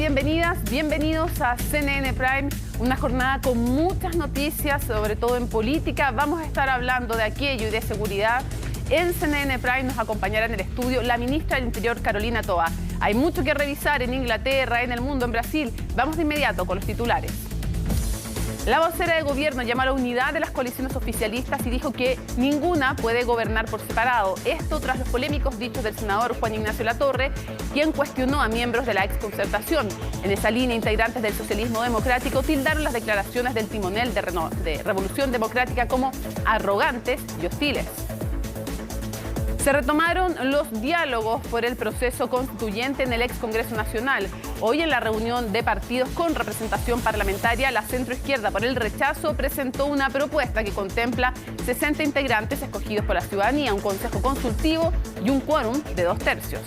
bienvenidas, bienvenidos a CNN Prime, una jornada con muchas noticias, sobre todo en política. Vamos a estar hablando de aquello y de seguridad. En CNN Prime nos acompañará en el estudio la ministra del Interior, Carolina Toa. Hay mucho que revisar en Inglaterra, en el mundo, en Brasil. Vamos de inmediato con los titulares. La vocera de gobierno llamó a la unidad de las coaliciones oficialistas y dijo que ninguna puede gobernar por separado. Esto tras los polémicos dichos del senador Juan Ignacio Latorre, quien cuestionó a miembros de la exconcertación. En esa línea, integrantes del socialismo democrático tildaron las declaraciones del timonel de Revolución Democrática como arrogantes y hostiles. Se retomaron los diálogos por el proceso constituyente en el ex Congreso Nacional. Hoy, en la reunión de partidos con representación parlamentaria, la centroizquierda por el rechazo presentó una propuesta que contempla 60 integrantes escogidos por la ciudadanía, un consejo consultivo y un quórum de 2/3.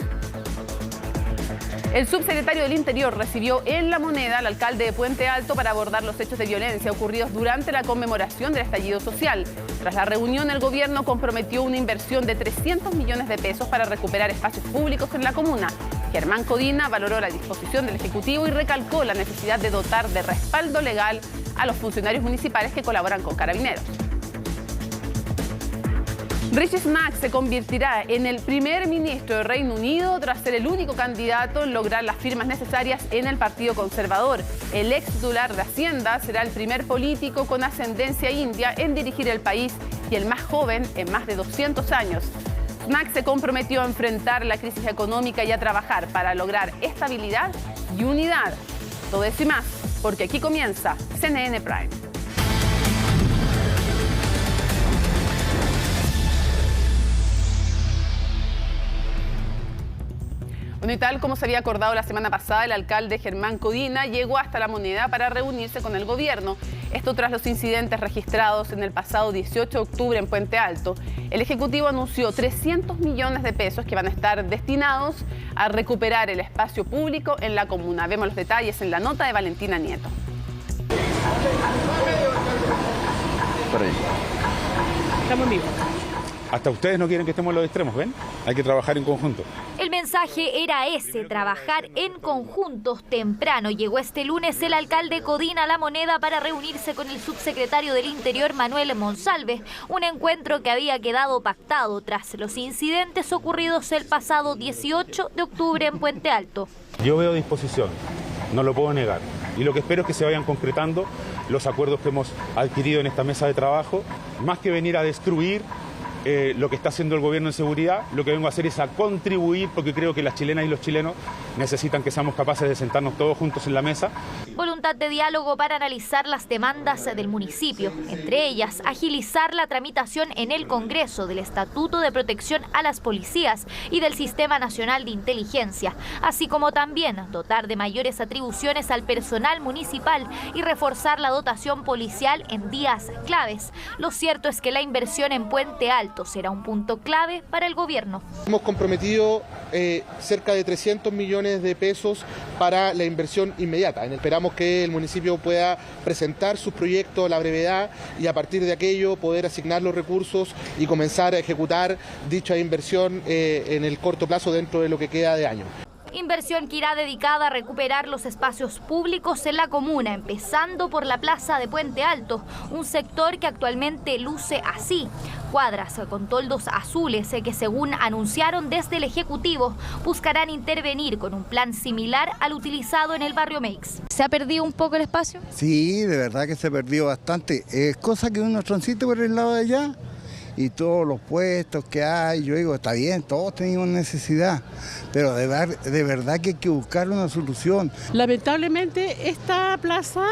El subsecretario del Interior recibió en La Moneda al alcalde de Puente Alto para abordar los hechos de violencia ocurridos durante la conmemoración del estallido social. Tras la reunión, el gobierno comprometió una inversión de 300 millones de pesos para recuperar espacios públicos en la comuna. Germán Codina valoró la disposición del Ejecutivo y recalcó la necesidad de dotar de respaldo legal a los funcionarios municipales que colaboran con Carabineros. Rishi Sunak se convertirá en el primer ministro de Reino Unido tras ser el único candidato en lograr las firmas necesarias en el Partido Conservador. El ex titular de Hacienda será el primer político con ascendencia india en dirigir el país y el más joven en más de 200 años. Sunak se comprometió a enfrentar la crisis económica y a trabajar para lograr estabilidad y unidad. Todo eso y más, porque aquí comienza CNN Prime. Bueno, y tal como se había acordado la semana pasada, el alcalde Germán Codina llegó hasta La Moneda para reunirse con el gobierno. Esto tras los incidentes registrados en el pasado 18 de octubre en Puente Alto. El Ejecutivo anunció 300 millones de pesos que van a estar destinados a recuperar el espacio público en la comuna. Vemos los detalles en la nota de Valentina Nieto. Por ahí. Estamos vivos. Hasta ustedes no quieren que estemos en los extremos, ¿ven? Hay que trabajar en conjunto. El mensaje era ese, trabajar en conjuntos. Temprano llegó este lunes el alcalde Codina a La Moneda para reunirse con el subsecretario del Interior, Manuel Monsalve, un encuentro que había quedado pactado tras los incidentes ocurridos el pasado 18 de octubre en Puente Alto. Yo veo disposición, no lo puedo negar. Y lo que espero es que se vayan concretando los acuerdos que hemos adquirido en esta mesa de trabajo. Más que venir a destruir lo que está haciendo el gobierno en seguridad, lo que vengo a hacer es a contribuir, porque creo que las chilenas y los chilenos necesitan que seamos capaces de sentarnos todos juntos en la mesa. Voluntad de diálogo para analizar las demandas del municipio, entre ellas agilizar la tramitación en el Congreso del Estatuto de Protección a las Policías y del Sistema Nacional de Inteligencia, así como también dotar de mayores atribuciones al personal municipal y reforzar la dotación policial en días claves. Lo cierto es que la inversión en Puente Alto será un punto clave para el gobierno. Hemos comprometido cerca de 300 millones de pesos para la inversión inmediata. Esperamos que el municipio pueda presentar sus proyectos a la brevedad y a partir de aquello poder asignar los recursos y comenzar a ejecutar dicha inversión en el corto plazo dentro de lo que queda de año. Inversión que irá dedicada a recuperar los espacios públicos en la comuna, empezando por la plaza de Puente Alto, un sector que actualmente luce así. Cuadras con toldos azules que, según anunciaron desde el Ejecutivo, buscarán intervenir con un plan similar al utilizado en el barrio Meix. ¿Se ha perdido un poco el espacio? Sí, de verdad que se perdió bastante. Es cosa que uno transite por el lado de allá y todos los puestos que hay, yo digo, está bien, todos tenemos necesidad, pero de verdad que hay que buscar una solución. Lamentablemente esta plaza,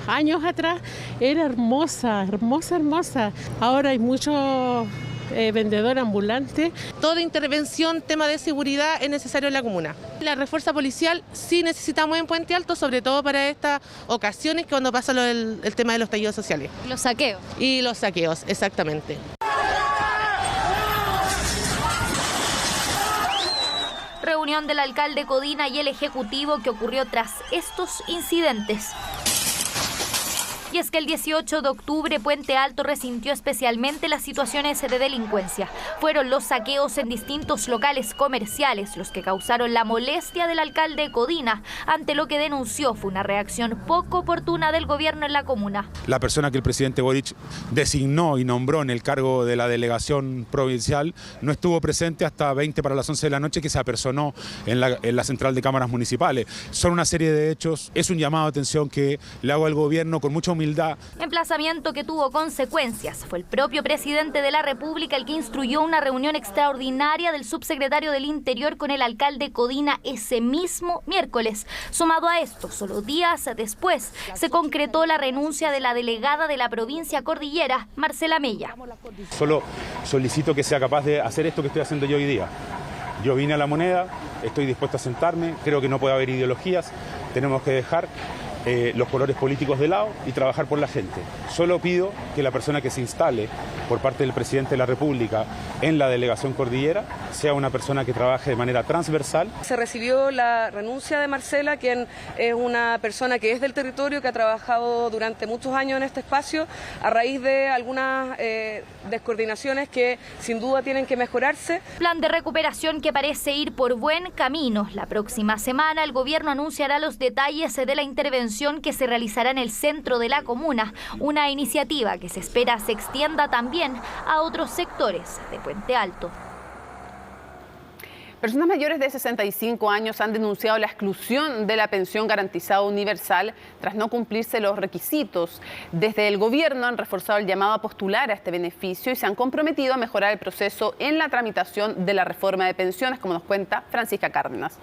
años atrás, era hermosa, hermosa, hermosa. Ahora hay muchos vendedores ambulantes. Toda intervención, tema de seguridad, es necesario en la comuna. La refuerza policial sí necesitamos en Puente Alto, sobre todo para estas ocasiones cuando pasa el tema de los estallidos sociales. Los saqueos. Y los saqueos, exactamente. Reunión del alcalde Codina y el Ejecutivo que ocurrió tras estos incidentes. Y es que el 18 de octubre Puente Alto resintió especialmente las situaciones de delincuencia. Fueron los saqueos en distintos locales comerciales los que causaron la molestia del alcalde Codina, ante lo que denunció fue una reacción poco oportuna del gobierno en la comuna. La persona que el presidente Boric designó y nombró en el cargo de la delegación provincial no estuvo presente hasta 20 para las 11 de la noche, que se apersonó en la central de cámaras municipales. Son una serie de hechos, es un llamado de atención que le hago al gobierno con mucha humildad. Emplazamiento que tuvo consecuencias. Fue el propio presidente de la República el que instruyó una reunión extraordinaria del subsecretario del Interior con el alcalde Codina ese mismo miércoles. Sumado a esto, solo días después se concretó la renuncia de la delegada de la provincia cordillera, Marcela Mella. Solo solicito que sea capaz de hacer esto que estoy haciendo yo hoy día. Yo vine a La Moneda, estoy dispuesto a sentarme, creo que no puede haber ideologías, tenemos que dejar los colores políticos de lado y trabajar por la gente. Solo pido que la persona que se instale por parte del presidente de la República en la delegación cordillera sea una persona que trabaje de manera transversal. Se recibió la renuncia de Marcela, quien es una persona que es del territorio, que ha trabajado durante muchos años en este espacio, a raíz de algunas descoordinaciones que sin duda tienen que mejorarse. Plan de recuperación que parece ir por buen camino. La próxima semana el gobierno anunciará los detalles de la intervención que se realizará en el centro de la comuna, una iniciativa que se espera se extienda también a otros sectores de Puente Alto. Personas mayores de 65 años han denunciado la exclusión de la pensión garantizada universal tras no cumplirse los requisitos. Desde el gobierno han reforzado el llamado a postular a este beneficio y se han comprometido a mejorar el proceso en la tramitación de la reforma de pensiones, como nos cuenta Francisca Cárdenas.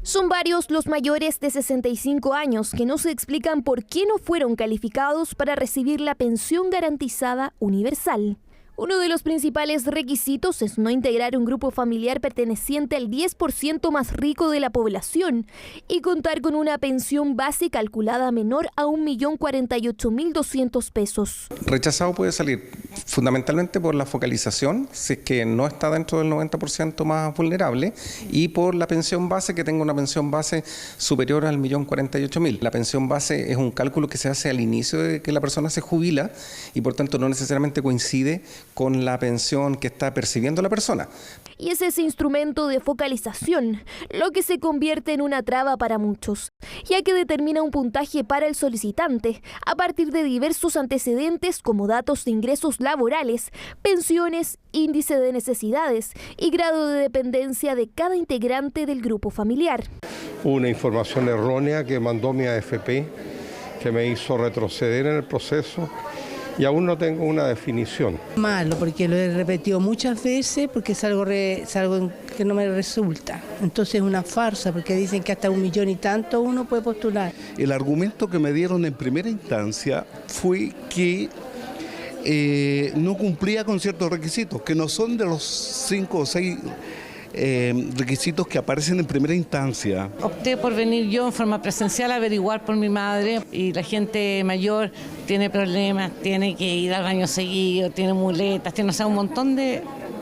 Son varios los mayores de 65 años que no se explican por qué no fueron calificados para recibir la pensión garantizada universal. Uno de los principales requisitos es no integrar un grupo familiar perteneciente al 10% más rico de la población y contar con una pensión base calculada menor a 1.048.200 pesos. Rechazado puede salir fundamentalmente por la focalización, si es que no está dentro del 90% más vulnerable, y por la pensión base, que tenga una pensión base superior al 1.048.000. La pensión base es un cálculo que se hace al inicio de que la persona se jubila y por tanto no necesariamente coincide con la pensión que está percibiendo la persona. Y es ese instrumento de focalización lo que se convierte en una traba para muchos, ya que determina un puntaje para el solicitante a partir de diversos antecedentes como datos de ingresos laborales, pensiones, índice de necesidades y grado de dependencia de cada integrante del grupo familiar. Una información errónea que mandó mi AFP, que me hizo retroceder en el proceso. Y aún no tengo una definición. Malo, porque lo he repetido muchas veces, porque es algo que no me resulta. Entonces es una farsa, porque dicen que hasta 1 millón y tanto uno puede postular. El argumento que me dieron en primera instancia fue que no cumplía con ciertos requisitos, que no son de los 5 o 6 requisitos que aparecen en primera instancia. Opté por venir yo en forma presencial a averiguar por mi madre, y la gente mayor tiene problemas, tiene que ir al baño seguido, tiene muletas, tiene un montón de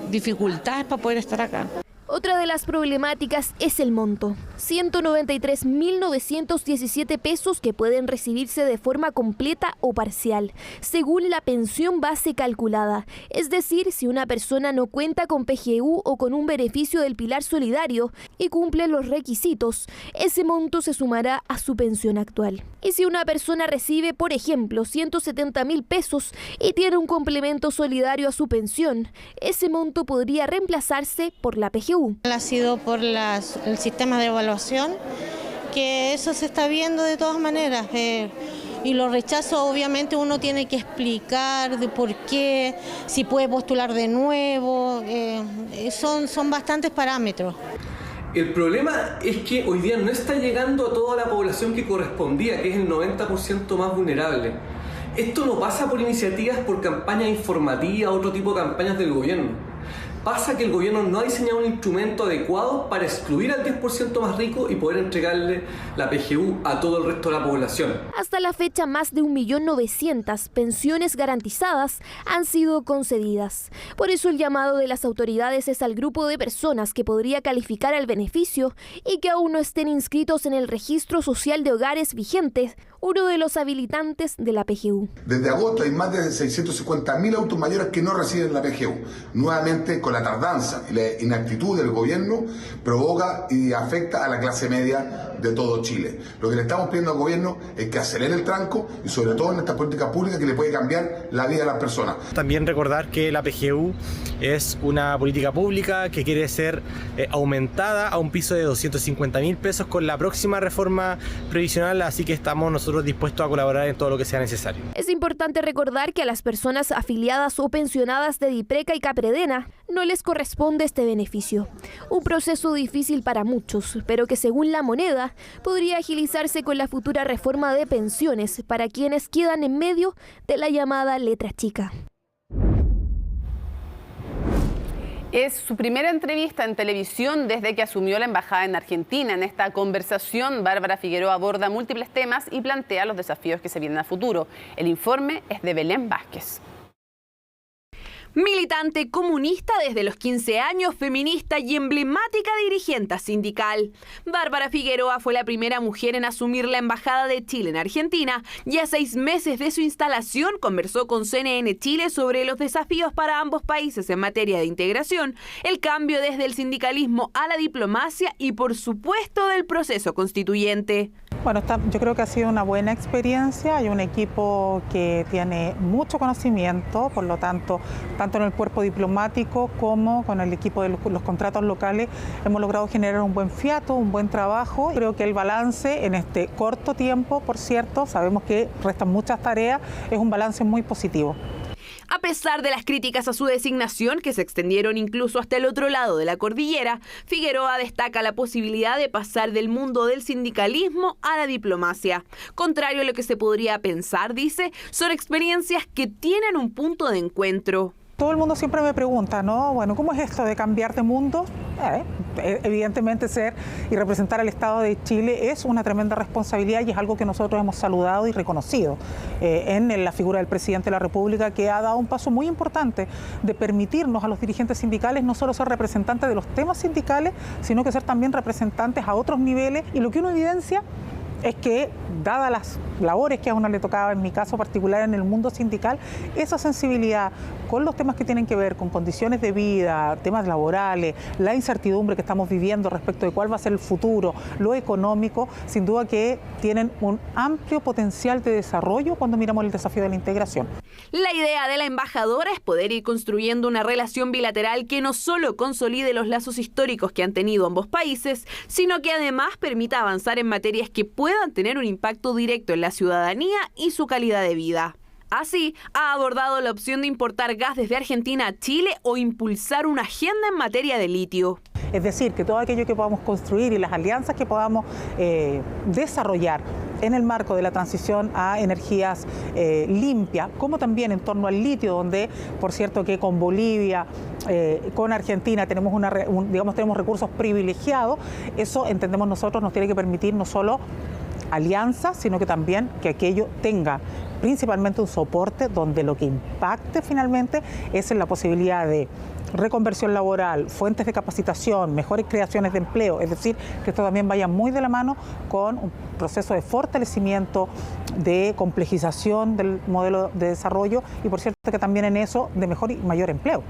dificultades para poder estar acá. Otra de las problemáticas es el monto, 193.917 pesos que pueden recibirse de forma completa o parcial, según la pensión base calculada. Es decir, si una persona no cuenta con PGU o con un beneficio del Pilar Solidario y cumple los requisitos, ese monto se sumará a su pensión actual. Y si una persona recibe, por ejemplo, 170.000 pesos y tiene un complemento solidario a su pensión, ese monto podría reemplazarse por la PGU. Ha sido por el sistema de evaluación, que eso se está viendo de todas maneras. Y los rechazos, obviamente, uno tiene que explicar de por qué, si puede postular de nuevo, son bastantes parámetros. El problema es que hoy día no está llegando a toda la población que correspondía, que es el 90% más vulnerable. Esto no pasa por iniciativas, por campañas informativas, otro tipo de campañas del gobierno. pasa que el gobierno no ha diseñado un instrumento adecuado para excluir al 10% más rico y poder entregarle la PGU a todo el resto de la población. Hasta la fecha, más de 1.900.000 pensiones garantizadas han sido concedidas. Por eso el llamado de las autoridades es al grupo de personas que podría calificar al beneficio y que aún no estén inscritos en el registro social de hogares vigente, uno de los habilitantes de la PGU. Desde agosto hay más de 650.000 adultos mayores que no reciben la PGU. Nuevamente, con la tardanza y la inactitud del gobierno, provoca y afecta a la clase media de todo Chile. Lo que le estamos pidiendo al gobierno es que acelere el tranco y sobre todo en esta política pública que le puede cambiar la vida a las personas. También recordar que la PGU es una política pública que quiere ser aumentada a un piso de 250.000 pesos con la próxima reforma previsional, así que estamos nosotros dispuestos a colaborar en todo lo que sea necesario. Es importante recordar que a las personas afiliadas o pensionadas de Dipreca y Capredena no les corresponde este beneficio. Un proceso difícil para muchos, pero que según La Moneda podría agilizarse con la futura reforma de pensiones para quienes quedan en medio de la llamada letra chica. Es su primera entrevista en televisión desde que asumió la embajada en Argentina. En esta conversación, Bárbara Figueroa aborda múltiples temas y plantea los desafíos que se vienen a futuro. El informe es de Belén Vázquez. Militante comunista desde los 15 años, feminista y emblemática dirigente sindical. Bárbara Figueroa fue la primera mujer en asumir la Embajada de Chile en Argentina y a 6 meses de su instalación conversó con CNN Chile sobre los desafíos para ambos países en materia de integración, el cambio desde el sindicalismo a la diplomacia y, por supuesto, del proceso constituyente. Bueno, yo creo que ha sido una buena experiencia. Hay un equipo que tiene mucho conocimiento, por lo tanto en el cuerpo diplomático como con el equipo de los contratos locales hemos logrado generar un buen fiato, un buen trabajo. Creo que el balance en este corto tiempo, por cierto, sabemos que restan muchas tareas, es un balance muy positivo. A pesar de las críticas a su designación, que se extendieron incluso hasta el otro lado de la cordillera, Figueroa destaca la posibilidad de pasar del mundo del sindicalismo a la diplomacia. Contrario a lo que se podría pensar, dice, son experiencias que tienen un punto de encuentro. Todo el mundo siempre me pregunta, ¿no? Bueno, ¿cómo es esto de cambiar de mundo? Evidentemente ser y representar al Estado de Chile es una tremenda responsabilidad y es algo que nosotros hemos saludado y reconocido en la figura del presidente de la República, que ha dado un paso muy importante de permitirnos a los dirigentes sindicales no solo ser representantes de los temas sindicales, sino que ser también representantes a otros niveles. Y lo que uno evidencia es que, dadas las labores que a uno le tocaba, en mi caso particular en el mundo sindical, esa sensibilidad con los temas que tienen que ver con condiciones de vida, temas laborales, la incertidumbre que estamos viviendo respecto de cuál va a ser el futuro, lo económico, sin duda que tienen un amplio potencial de desarrollo cuando miramos el desafío de la integración. La idea de la embajadora es poder ir construyendo una relación bilateral que no solo consolide los lazos históricos que han tenido ambos países, sino que además permita avanzar en materias que puedan tener un impacto directo en la ciudadanía y su calidad de vida. Así, ha abordado la opción de importar gas desde Argentina a Chile o impulsar una agenda en materia de litio. Es decir, que todo aquello que podamos construir y las alianzas que podamos desarrollar en el marco de la transición a energías limpias, como también en torno al litio, donde, por cierto, que con Bolivia, con Argentina tenemos tenemos recursos privilegiados, eso entendemos nosotros nos tiene que permitir no solo alianzas, sino que también que aquello tenga principalmente un soporte donde lo que impacte finalmente es en la posibilidad de reconversión laboral, fuentes de capacitación, mejores creaciones de empleo, es decir, que esto también vaya muy de la mano con un proceso de fortalecimiento, de complejización del modelo de desarrollo y, por cierto, que también en eso de mejor y mayor empleo.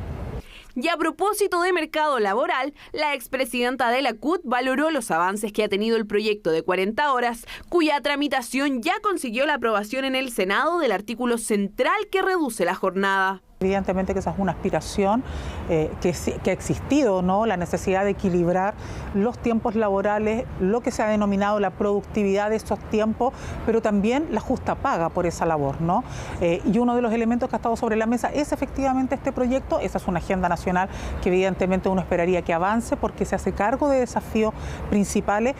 Y a propósito de mercado laboral, la expresidenta de la CUT valoró los avances que ha tenido el proyecto de 40 horas, cuya tramitación ya consiguió la aprobación en el Senado del artículo central que reduce la jornada. Evidentemente que esa es una aspiración que ha existido, ¿no? La necesidad de equilibrar los tiempos laborales, lo que se ha denominado la productividad de esos tiempos, pero también la justa paga por esa labor, ¿no? Y uno de los elementos que ha estado sobre la mesa es efectivamente este proyecto. Esa es una agenda nacional que evidentemente uno esperaría que avance porque se hace cargo de desafíos principales.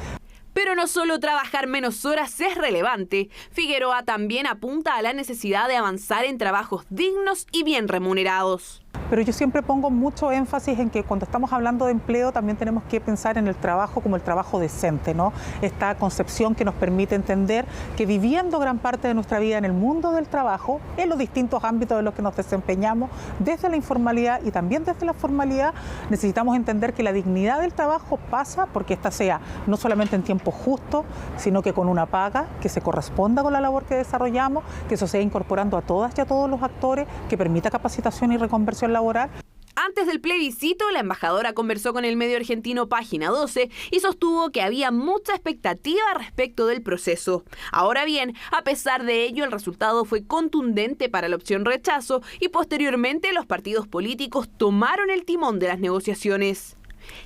Pero no solo trabajar menos horas es relevante. Figueroa también apunta a la necesidad de avanzar en trabajos dignos y bien remunerados. Pero yo siempre pongo mucho énfasis en que cuando estamos hablando de empleo también tenemos que pensar en el trabajo como el trabajo decente, ¿no? Esta concepción que nos permite entender que viviendo gran parte de nuestra vida en el mundo del trabajo, en los distintos ámbitos en los que nos desempeñamos, desde la informalidad y también desde la formalidad, necesitamos entender que la dignidad del trabajo pasa porque ésta sea no solamente en tiempo justo, sino que con una paga que se corresponda con la labor que desarrollamos, que eso sea incorporando a todas y a todos los actores, que permita capacitación y reconversión laboral. Antes del plebiscito, la embajadora conversó con el medio argentino Página 12 y sostuvo que había mucha expectativa respecto del proceso. Ahora bien, a pesar de ello, el resultado fue contundente para la opción rechazo y posteriormente los partidos políticos tomaron el timón de las negociaciones.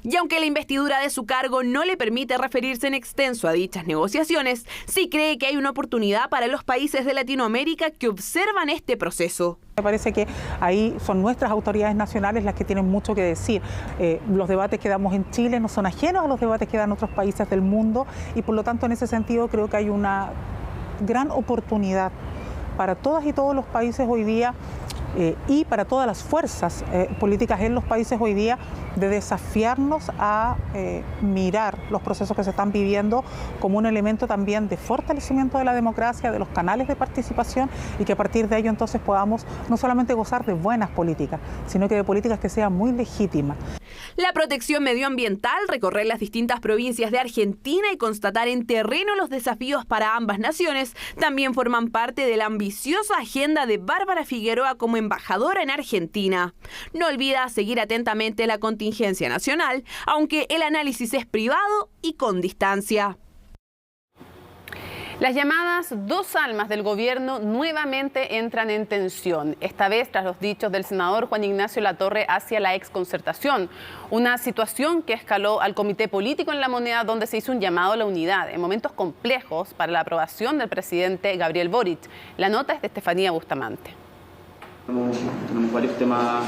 Y aunque la investidura de su cargo no le permite referirse en extenso a dichas negociaciones, sí cree que hay una oportunidad para los países de Latinoamérica que observan este proceso. Me parece que ahí son nuestras autoridades nacionales las que tienen mucho que decir. Los debates que damos en Chile no son ajenos a los debates que dan otros países del mundo y por lo tanto en ese sentido creo que hay una gran oportunidad para todas y todos los países hoy día y para todas las fuerzas políticas en los países hoy día de desafiarnos a mirar los procesos que se están viviendo como un elemento también de fortalecimiento de la democracia, de los canales de participación y que a partir de ello entonces podamos no solamente gozar de buenas políticas, sino que de políticas que sean muy legítimas. La protección medioambiental, recorrer las distintas provincias de Argentina y constatar en terreno los desafíos para ambas naciones también forman parte de la ambiciosa agenda de Bárbara Figueroa como embajadora en Argentina. No olvida seguir atentamente la contingencia nacional, aunque el análisis es privado y con distancia. Las llamadas dos almas del gobierno nuevamente entran en tensión, esta vez tras los dichos del senador Juan Ignacio Latorre hacia la exconcertación, una situación que escaló al Comité Político en La Moneda, donde se hizo un llamado a la unidad en momentos complejos para la aprobación del presidente Gabriel Boric. La nota es de Estefanía Bustamante. Tenemos varios temas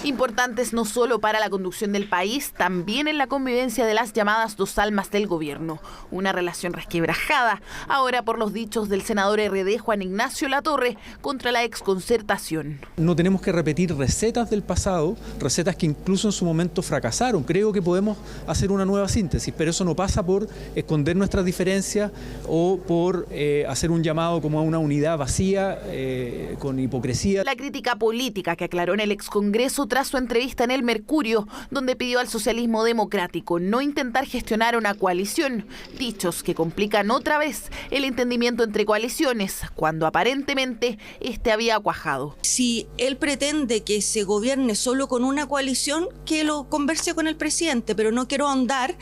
importantes no solo para la conducción del país, también en la convivencia de las llamadas dos almas del gobierno. Una relación resquebrajada, ahora por los dichos del senador RD Juan Ignacio Latorre contra la exconcertación. No tenemos que repetir recetas del pasado, recetas que incluso en su momento fracasaron. Creo que podemos hacer una nueva síntesis, pero eso no pasa por esconder nuestras diferencias o por hacer un llamado como a una unidad vacía, con hipocresía. La crítica política que aclaró en el excongreso tras su entrevista en El Mercurio, donde pidió al socialismo democrático no intentar gestionar una coalición, dichos que complican otra vez el entendimiento entre coaliciones, cuando aparentemente este había cuajado. Si él pretende que se gobierne solo con una coalición, que lo converse con el presidente, pero no quiero ahondar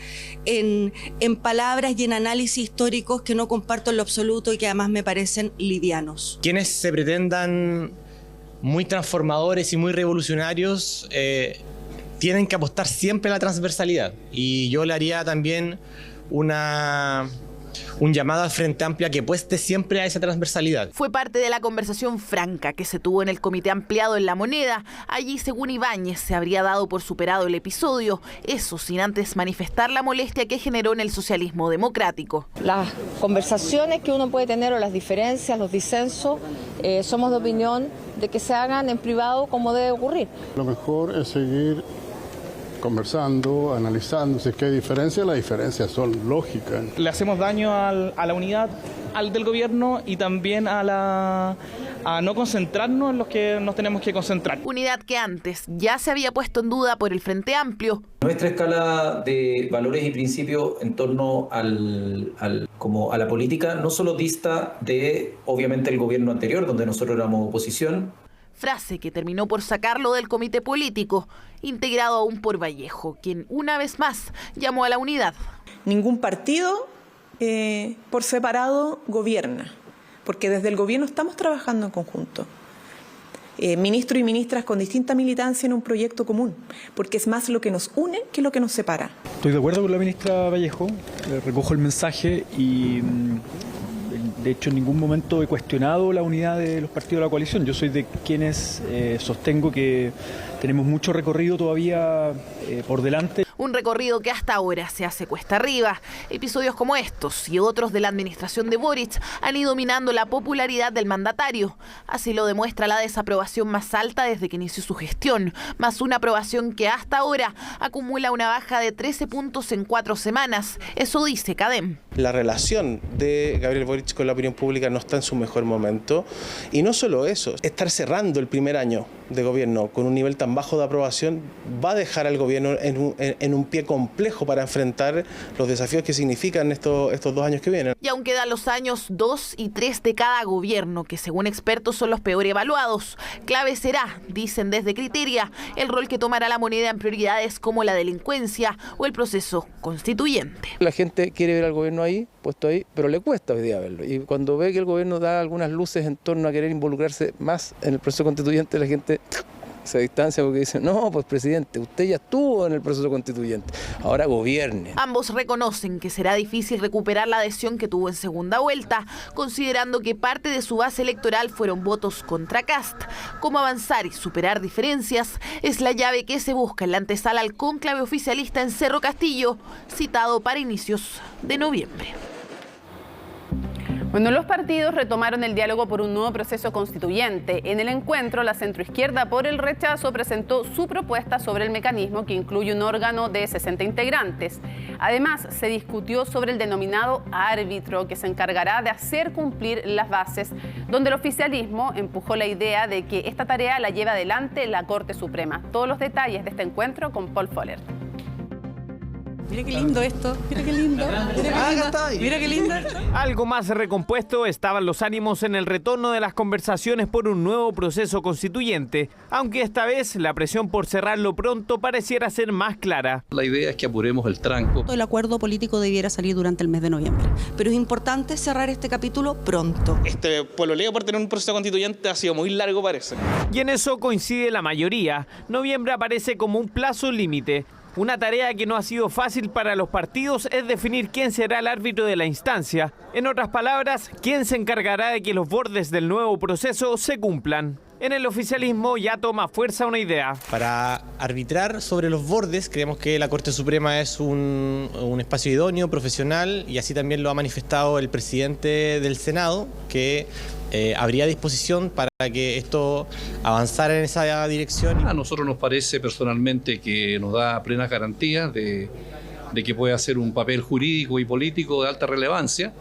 en palabras y en análisis históricos que no comparto en lo absoluto y que además me parecen livianos. Quienes se pretendan muy transformadores y muy revolucionarios tienen que apostar siempre a la transversalidad, y yo le haría también un llamado al Frente Amplio a que apueste siempre a esa transversalidad. Fue parte de la conversación franca que se tuvo en el Comité Ampliado en La Moneda. Allí, según Ibáñez, se habría dado por superado el episodio, eso sin antes manifestar la molestia que generó en el socialismo democrático. Las conversaciones que uno puede tener o las diferencias, los disensos, somos de opinión de que se hagan en privado como debe ocurrir. Lo mejor es seguir conversando, analizando. Si es que hay diferencias, las diferencias son lógicas. Le hacemos daño a la unidad del gobierno y también a no concentrarnos en los que nos tenemos que concentrar. Unidad que antes ya se había puesto en duda por el Frente Amplio. Nuestra escala de valores y principios en torno a la política no solo dista de, obviamente, el gobierno anterior, donde nosotros éramos oposición. Frase que terminó por sacarlo del Comité Político, integrado aún por Vallejo, quien una vez más llamó a la unidad. Ningún partido por separado gobierna, porque desde el gobierno estamos trabajando en conjunto. Ministros y ministras con distinta militancia en un proyecto común, porque es más lo que nos une que lo que nos separa. Estoy de acuerdo con la ministra Vallejo, recojo el mensaje y de hecho en ningún momento he cuestionado la unidad de los partidos de la coalición. Yo soy de quienes sostengo que tenemos mucho recorrido todavía por delante. Un recorrido que hasta ahora se hace cuesta arriba. Episodios como estos y otros de la administración de Boric han ido minando la popularidad del mandatario. Así lo demuestra la desaprobación más alta desde que inició su gestión, más una aprobación que hasta ahora acumula una baja de 13 puntos en 4 semanas. Eso dice CADEM. La relación de Gabriel Boric con la opinión pública no está en su mejor momento. Y no solo eso, estar cerrando el primer año de gobierno con un nivel tan bajo de aprobación va a dejar al gobierno en un pie complejo para enfrentar los desafíos que significan estos 2 años que vienen. Y aún quedan los años 2 y 3 de cada gobierno, que según expertos son los peor evaluados. Clave será, dicen desde Criteria, el rol que tomará la moneda en prioridades como la delincuencia o el proceso constituyente. La gente quiere ver al gobierno ahí, puesto ahí, pero le cuesta hoy día verlo. Y cuando ve que el gobierno da algunas luces en torno a querer involucrarse más en el proceso constituyente, la gente se distancia porque dice, no, pues presidente, usted ya estuvo en el proceso constituyente, ahora gobierne. Ambos reconocen que será difícil recuperar la adhesión que tuvo en segunda vuelta, considerando que parte de su base electoral fueron votos contra Kast. Cómo avanzar y superar diferencias es la llave que se busca en la antesala al cónclave oficialista en Cerro Castillo, citado para inicios de noviembre. Bueno, los partidos retomaron el diálogo por un nuevo proceso constituyente. En el encuentro, la centroizquierda por el rechazo presentó su propuesta sobre el mecanismo, que incluye un órgano de 60 integrantes. Además, se discutió sobre el denominado árbitro, que se encargará de hacer cumplir las bases, donde el oficialismo empujó la idea de que esta tarea la lleve adelante la Corte Suprema. Todos los detalles de este encuentro con Paul Foller. Mira qué lindo esto, mira qué lindo, mira qué lindo. Algo más recompuesto estaban los ánimos en el retorno de las conversaciones por un nuevo proceso constituyente, aunque esta vez la presión por cerrarlo pronto pareciera ser más clara. La idea es que apuremos el tranco. El acuerdo político debiera salir durante el mes de noviembre. Pero es importante cerrar este capítulo pronto. Este pololeo por tener un proceso constituyente ha sido muy largo, parece. Y en eso coincide la mayoría. Noviembre aparece como un plazo límite. Una tarea que no ha sido fácil para los partidos es definir quién será el árbitro de la instancia. En otras palabras, quién se encargará de que los bordes del nuevo proceso se cumplan. En el oficialismo ya toma fuerza una idea. Para arbitrar sobre los bordes, creemos que la Corte Suprema es un espacio idóneo, profesional, y así también lo ha manifestado el presidente del Senado, que habría disposición para que esto avanzara en esa dirección. A nosotros nos parece personalmente que nos da plenas garantías de que puede hacer un papel jurídico y político de alta relevancia.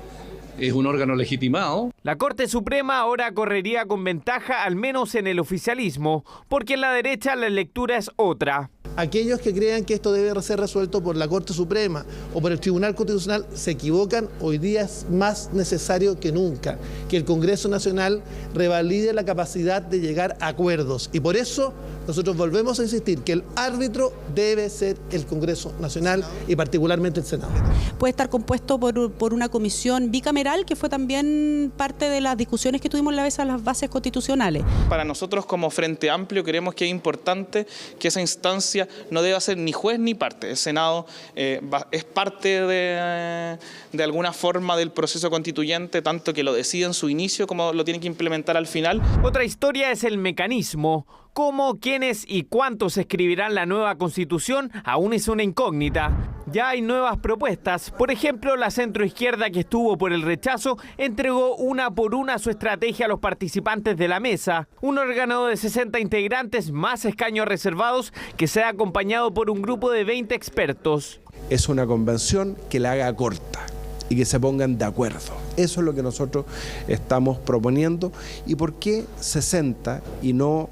Es un órgano legitimado. La Corte Suprema ahora correría con ventaja, al menos en el oficialismo, porque en la derecha la lectura es otra. Aquellos que crean que esto debe ser resuelto por la Corte Suprema o por el Tribunal Constitucional se equivocan. Hoy día es más necesario que nunca que el Congreso Nacional revalide la capacidad de llegar a acuerdos. Y por eso nosotros volvemos a insistir que el árbitro debe ser el Congreso Nacional y particularmente el Senado. Puede estar compuesto por una comisión bicameral, que fue también parte de las discusiones que tuvimos la vez a las bases constitucionales. Para nosotros como Frente Amplio creemos que es importante que esa instancia no deba ser ni juez ni parte. El Senado es parte de alguna forma del proceso constituyente, tanto que lo decide en su inicio como lo tiene que implementar al final. Otra historia es el mecanismo. Cómo, quiénes y cuántos escribirán la nueva Constitución aún es una incógnita. Ya hay nuevas propuestas. Por ejemplo, la centroizquierda, que estuvo por el rechazo, entregó una por una su estrategia a los participantes de la mesa. Un órgano de 60 integrantes más escaños reservados, que sea acompañado por un grupo de 20 expertos. Es una convención que la haga corta y que se pongan de acuerdo. Eso es lo que nosotros estamos proponiendo. ¿Y por qué 60 y no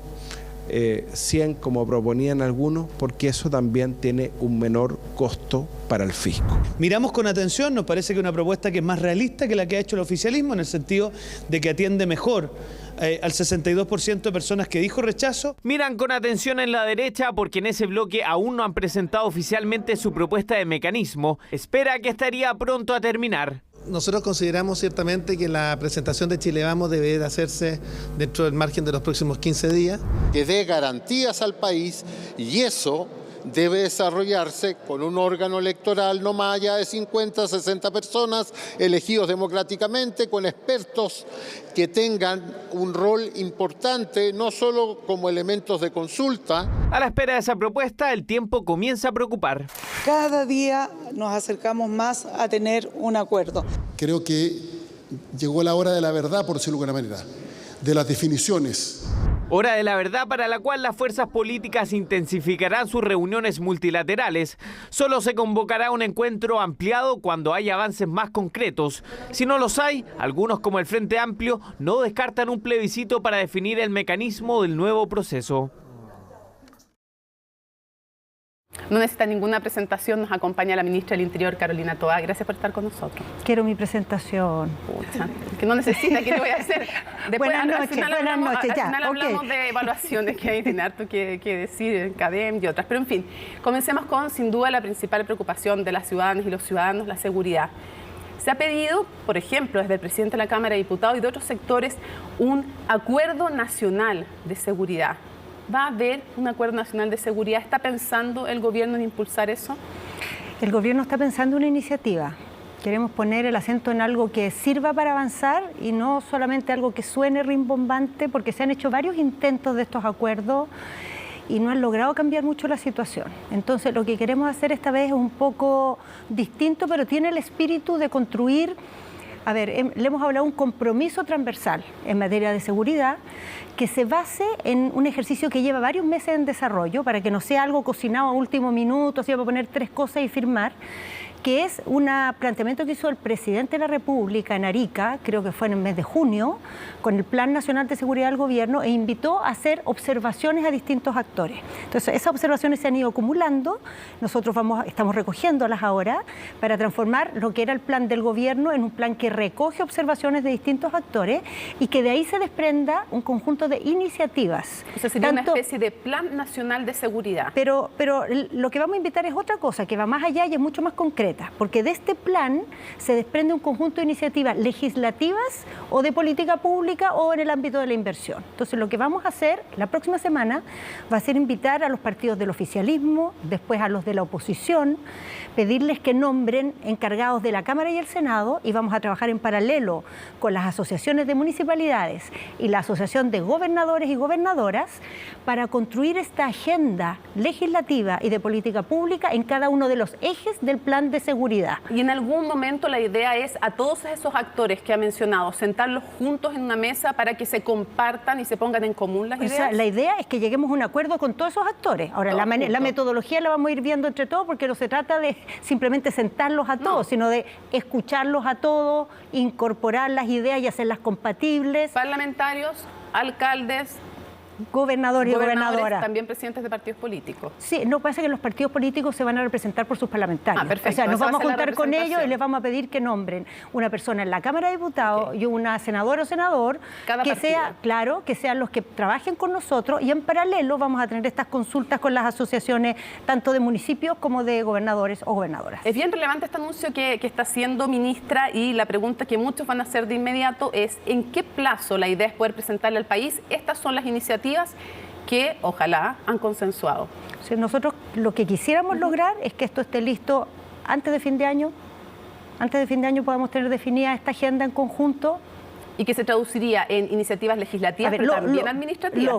100 como proponían algunos? Porque eso también tiene un menor costo para el fisco. Miramos con atención, nos parece que es una propuesta que es más realista que la que ha hecho el oficialismo, en el sentido de que atiende mejor al 62% de personas que dijo rechazo. Miran con atención en la derecha porque en ese bloque aún no han presentado oficialmente su propuesta de mecanismo. Espera que estaría pronto a terminar. Nosotros consideramos ciertamente que la presentación de Chile Vamos debe de hacerse dentro del margen de los próximos 15 días. Que dé garantías al país, y eso debe desarrollarse con un órgano electoral no más allá de 50, 60 personas, elegidos democráticamente, con expertos que tengan un rol importante, no solo como elementos de consulta. A la espera de esa propuesta, el tiempo comienza a preocupar. Cada día nos acercamos más a tener un acuerdo. Creo que llegó la hora de la verdad, por decirlo de alguna manera, de las definiciones. Hora de la verdad para la cual las fuerzas políticas intensificarán sus reuniones multilaterales. Solo se convocará un encuentro ampliado cuando haya avances más concretos. Si no los hay, algunos como el Frente Amplio no descartan un plebiscito para definir el mecanismo del nuevo proceso. No necesita ninguna presentación, nos acompaña la ministra del Interior, Carolina Toá. Gracias por estar con nosotros. Quiero mi presentación. Pucha, que no necesita, ¿qué le voy a hacer? Después, buenas noches, ya. Al final hablamos de evaluaciones, que hay harto que decir en CADEM y otras. Pero en fin, comencemos con, sin duda, la principal preocupación de las ciudadanas y los ciudadanos, la seguridad. Se ha pedido, por ejemplo, desde el presidente de la Cámara de Diputados y de otros sectores, un acuerdo nacional de seguridad. ¿Va a haber un acuerdo nacional de seguridad? ¿Está pensando el gobierno en impulsar eso? El gobierno está pensando una iniciativa. Queremos poner el acento en algo que sirva para avanzar y no solamente algo que suene rimbombante, porque se han hecho varios intentos de estos acuerdos y no han logrado cambiar mucho la situación. Entonces, lo que queremos hacer esta vez es un poco distinto, pero tiene el espíritu de construir. A ver, le hemos hablado de un compromiso transversal en materia de seguridad que se base en un ejercicio que lleva varios meses en desarrollo para que no sea algo cocinado a último minuto, así va a poner 3 cosas y firmar, que es un planteamiento que hizo el presidente de la República en Arica, creo que fue en el mes de junio, con el Plan Nacional de Seguridad del Gobierno, e invitó a hacer observaciones a distintos actores. Entonces, esas observaciones se han ido acumulando, nosotros estamos recogiéndolas ahora para transformar lo que era el plan del Gobierno en un plan que recoge observaciones de distintos actores y que de ahí se desprenda un conjunto de iniciativas. O sea, sería una especie de Plan Nacional de Seguridad. Pero lo que vamos a invitar es otra cosa, que va más allá y es mucho más concreta. Porque de este plan se desprende un conjunto de iniciativas legislativas o de política pública o en el ámbito de la inversión. Entonces, lo que vamos a hacer la próxima semana va a ser invitar a los partidos del oficialismo, después a los de la oposición, pedirles que nombren encargados de la Cámara y el Senado, y vamos a trabajar en paralelo con las asociaciones de municipalidades y la Asociación de Gobernadores y Gobernadoras para construir esta agenda legislativa y de política pública en cada uno de los ejes del plan de seguridad. Y en algún momento la idea es a todos esos actores que ha mencionado, sentarlos juntos en una mesa para que se compartan y se pongan en común las ideas. O sea, la idea es que lleguemos a un acuerdo con todos esos actores. Ahora, la metodología la vamos a ir viendo entre todos, porque no se trata de simplemente sentarlos a todos, sino de escucharlos a todos, incorporar las ideas y hacerlas compatibles. Parlamentarios, alcaldes, gobernadores y gobernadoras. También presidentes de partidos políticos. Sí, no pasa que los partidos políticos se van a representar por sus parlamentarios. Perfecto. O sea, nos vamos a juntar con ellos y les vamos a pedir que nombren una persona en la Cámara de Diputados y una senadora o senador que sea, claro, que sean los que trabajen con nosotros, y en paralelo vamos a tener estas consultas con las asociaciones tanto de municipios como de gobernadores o gobernadoras. Es bien relevante este anuncio que está haciendo, ministra, y la pregunta que muchos van a hacer de inmediato es ¿en qué plazo la idea es poder presentarle al país? Estas son las iniciativas que ojalá han consensuado. Sí, nosotros lo que quisiéramos lograr es que esto esté listo antes de fin de año. Antes de fin de año podamos tener definida esta agenda en conjunto. Y que se traduciría en iniciativas legislativas, pero también administrativas.